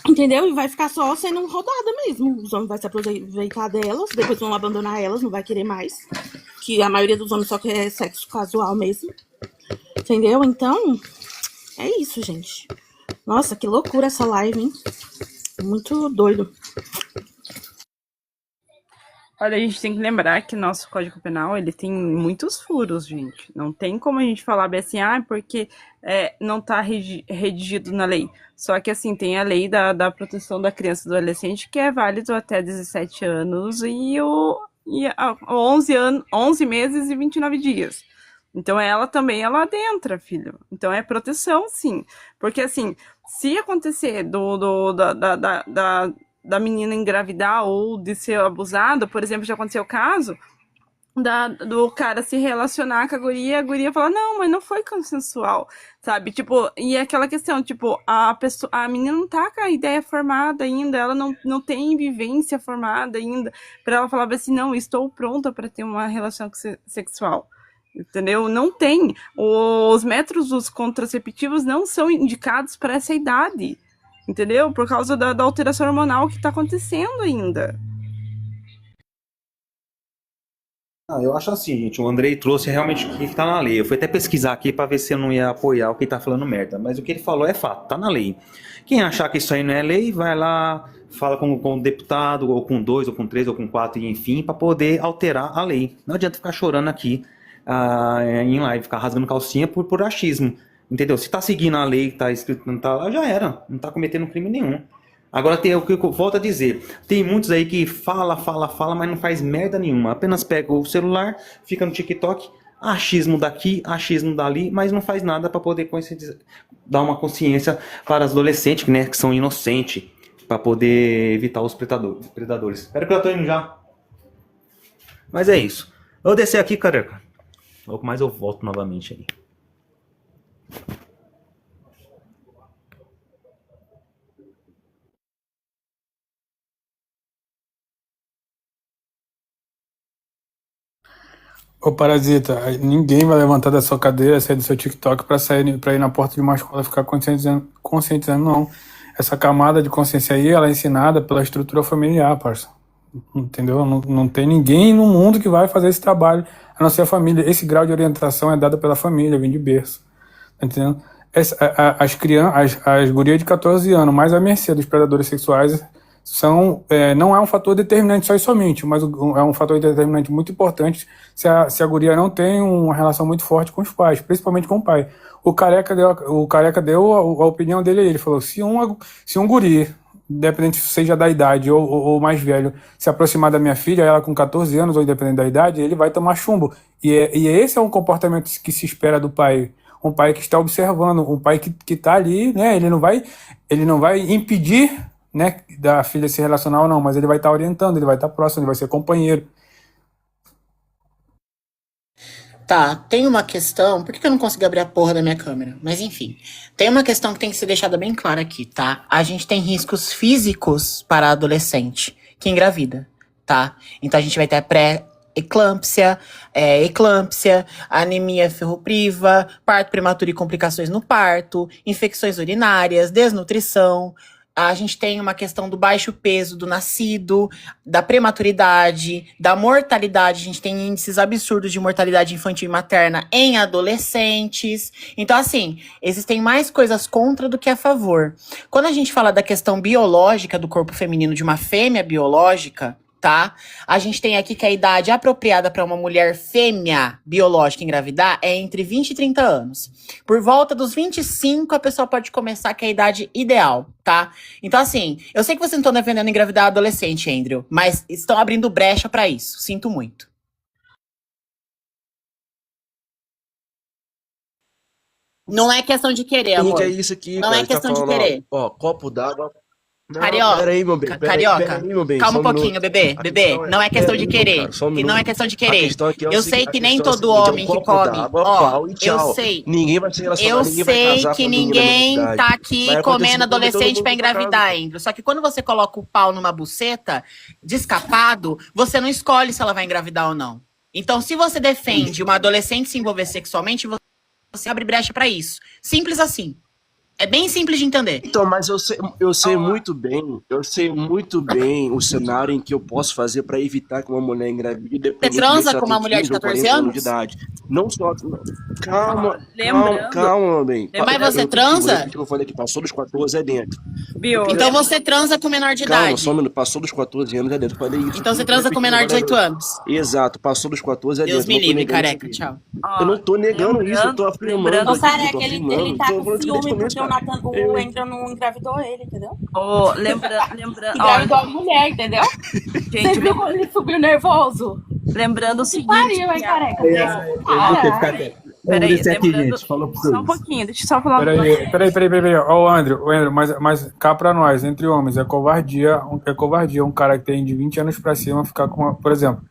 Entendeu? E vai ficar só sendo rodada mesmo. Os homens vão se aproveitar delas, depois vão abandonar elas, não vai querer mais. Que a maioria dos homens só quer sexo casual mesmo. Entendeu? Então, é isso, gente. Nossa, que loucura essa live, hein? Muito doido. Olha, a gente tem que lembrar que nosso Código Penal, ele tem muitos furos, gente. Não tem como a gente falar bem assim, porque não está redigido na lei. Só que, assim, tem a lei da proteção da criança e do adolescente, que é válido até 17 anos e 11 meses e 29 dias. Então, ela adentra, filho. Então, é proteção, sim. Porque, assim, se acontecer da menina engravidar ou de ser abusada, por exemplo, já aconteceu o caso do cara se relacionar com a guria falar, não, mas não foi consensual, sabe? Tipo, e aquela questão, tipo, a menina não tá com a ideia formada ainda, ela não tem vivência formada ainda, pra ela falar assim, não, estou pronta pra ter uma relação sexual. Entendeu? Não tem. Os métodos contraceptivos não são indicados para essa idade. Entendeu? Por causa da alteração hormonal que tá acontecendo ainda. Eu acho assim, gente, o Andrei trouxe realmente o que tá na lei. Eu fui até pesquisar aqui para ver se eu não ia apoiar o que tá falando merda, mas o que ele falou é fato, tá na lei. Quem achar que isso aí não é lei, vai lá, fala com o deputado, ou com 2, ou com 3, ou com 4, e enfim, para poder alterar a lei. Não adianta ficar chorando aqui em live, ficar rasgando calcinha por achismo. Entendeu? Se tá seguindo a lei que tá escrito, não tá lá, já era. Não tá cometendo crime nenhum. Agora tem o que eu volto a dizer. Tem muitos aí que fala, mas não faz merda nenhuma. Apenas pega o celular, fica no TikTok, achismo daqui, achismo dali, mas não faz nada para poder dar uma consciência para os adolescentes, né, que são inocentes, para poder evitar os predadores. Espera que eu tô indo já. Mas é isso. Eu vou descer aqui, careca. Logo mais eu volto novamente aí. Ô Parasita, ninguém vai levantar da sua cadeira, sair do seu TikTok pra ir na porta de uma escola ficar conscientizando, não. Essa camada de consciência aí, ela é ensinada pela estrutura familiar, parça. Entendeu? Não tem ninguém no mundo que vai fazer esse trabalho, a não ser a família. Esse grau de orientação é dado pela família, vem de berço. Tá entendendo? As gurias de 14 anos, mais à mercê dos predadores sexuais, não é um fator determinante só e somente, mas é um fator determinante muito importante se a guria não tem uma relação muito forte com os pais, principalmente com o pai. O Careca deu a opinião dele aí, ele falou, se um guri, independente seja da idade ou mais velho, se aproximar da minha filha, ela com 14 anos ou independente da idade, ele vai tomar chumbo. E esse é um comportamento que se espera do pai. Um pai que está observando, um pai que está ali, né? Ele não vai impedir, né, da filha se relacionar ou não, mas ele vai estar orientando, ele vai estar próximo, ele vai ser companheiro. Tá, tem uma questão. Por que que eu não consigo abrir a porra da minha câmera? Mas enfim, tem uma questão que tem que ser deixada bem clara aqui, tá? A gente tem riscos físicos para adolescente que engravida, tá? Então a gente vai ter pré-eclâmpsia, eclâmpsia, anemia ferropriva, parto prematuro e complicações no parto, infecções urinárias, desnutrição. A gente tem uma questão do baixo peso do nascido, da prematuridade, da mortalidade. A gente tem índices absurdos de mortalidade infantil e materna em adolescentes. Então, assim, existem mais coisas contra do que a favor. Quando a gente fala da questão biológica do corpo feminino de uma fêmea biológica, tá? A gente tem aqui que a idade apropriada para uma mulher fêmea biológica engravidar é entre 20 e 30 anos. Por volta dos 25, a pessoa pode começar, que é a idade ideal, tá? Então, assim, eu sei que vocês não estão defendendo engravidar adolescente, Andrew, mas estão abrindo brecha para isso. Sinto muito. Não é questão de querer, amor. Que é isso aqui, Não cara? é questão de querer. Ó, copo d'água. Não, Carioca, peraí, meu bem. Carioca, Peraí, meu bem. calma Só um pouquinho, minuto. bebê. A Bebê, questão não é questão de Cara, querer. só um Que não minuto. é questão de A querer. questão aqui é o Eu seguinte, sei que nem a questão é a todo seguinte, homem um que copo come. d'água, Ó, pau e eu tchau. sei. Ninguém vai se relacionar, Eu ninguém vai sei casar que com ninguém da mesma ninguém idade. tá aqui Vai acontecer comendo quando todo adolescente mundo pra for pra casa. engravidar, Andrew. Só que quando você coloca o pau numa buceta, descapado, você não escolhe se ela vai engravidar ou não. Então, se você defende uma adolescente se envolver sexualmente, você abre brecha pra isso. Simples assim. É bem simples de entender. Então, mas eu sei muito bem o cenário em que eu posso fazer para evitar que uma mulher engravide. Você transa com uma mulher de 14 anos? De idade. Não só. Calma, Lembrando- calma, meu bem. Mas você transa? O que eu falei que passou dos 14 é dentro. Então você transa com menor de Calma, idade. só um minuto. Passou dos 14 anos é dentro. Eu falei isso. Então você transa com menor de 18 anos. Exato, passou dos 14 é Deus dentro. me Não tô livre, negando careca. isso Tchau. aqui. Eu não tô negando isso, eu tô afirmando. Ô, aqui, careca, eu tô ele afirmando. tá Tô com falando de ciúme começo, porque cara. o Andrew não engravidou ele, entendeu? Ô, lembrando, Engravidou a mulher, entendeu? Você viu quando ele subiu nervoso? lembrando o Que seguinte. pariu, hein, careca? Peraí, Vamos aqui, lembrando, gente. Falou pra só um vocês. pouquinho, deixa eu só falar uma coisa. Peraí. Ó, Andrew, mas cá pra nós, entre homens, é covardia um cara que tem de 20 anos pra cima ficar com por exemplo,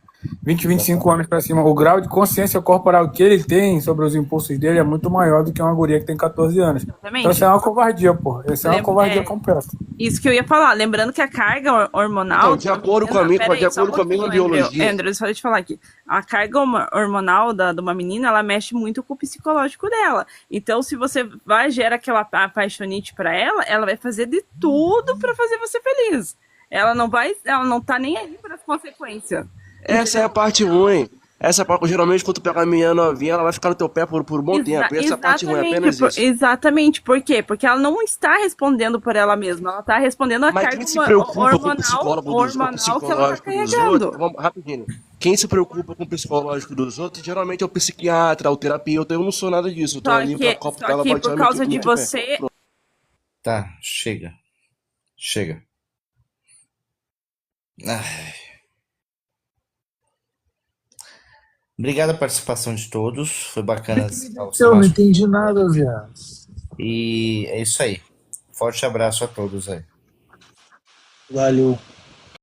20, 25 anos pra cima. O grau de consciência corporal que ele tem sobre os impulsos dele é muito maior do que uma guria que tem 14 anos. Exatamente. Então isso é uma covardia, pô. Isso é uma covardia completa. Isso que eu ia falar, lembrando que a carga hormonal. Então, de acordo com a minha, Peraí, de só um acordo com a minha pouquinho, biologia. Andrew, deixa eu te falar aqui. A carga hormonal de uma menina, ela mexe muito com o psicológico dela. Então, se você vai gerar aquela apaixonite pra ela, ela vai fazer de tudo pra fazer você feliz. Ela não tá nem aí para as consequências. Essa é a parte ruim. Essa parte, geralmente, quando tu pega a menina novinha, ela vai ficar no teu pé por um bom tempo. Essa é a parte ruim, apenas isso. Exatamente. Por quê? Porque ela não está respondendo por ela mesma. Ela está respondendo a Mas carga quem se preocupa com o hormonal psicológico que ela está dos carregando. outros? Vamos, rapidinho. Quem se preocupa com o psicológico dos outros, geralmente é o psiquiatra, o terapeuta. Eu não sou nada disso. Eu tô ali pra Só que por causa de você... Tá, chega. Chega. Ai. Obrigado a participação de todos. Foi bacana. Eu não entendi nada, viado. E é isso aí. Forte abraço a todos aí. Valeu.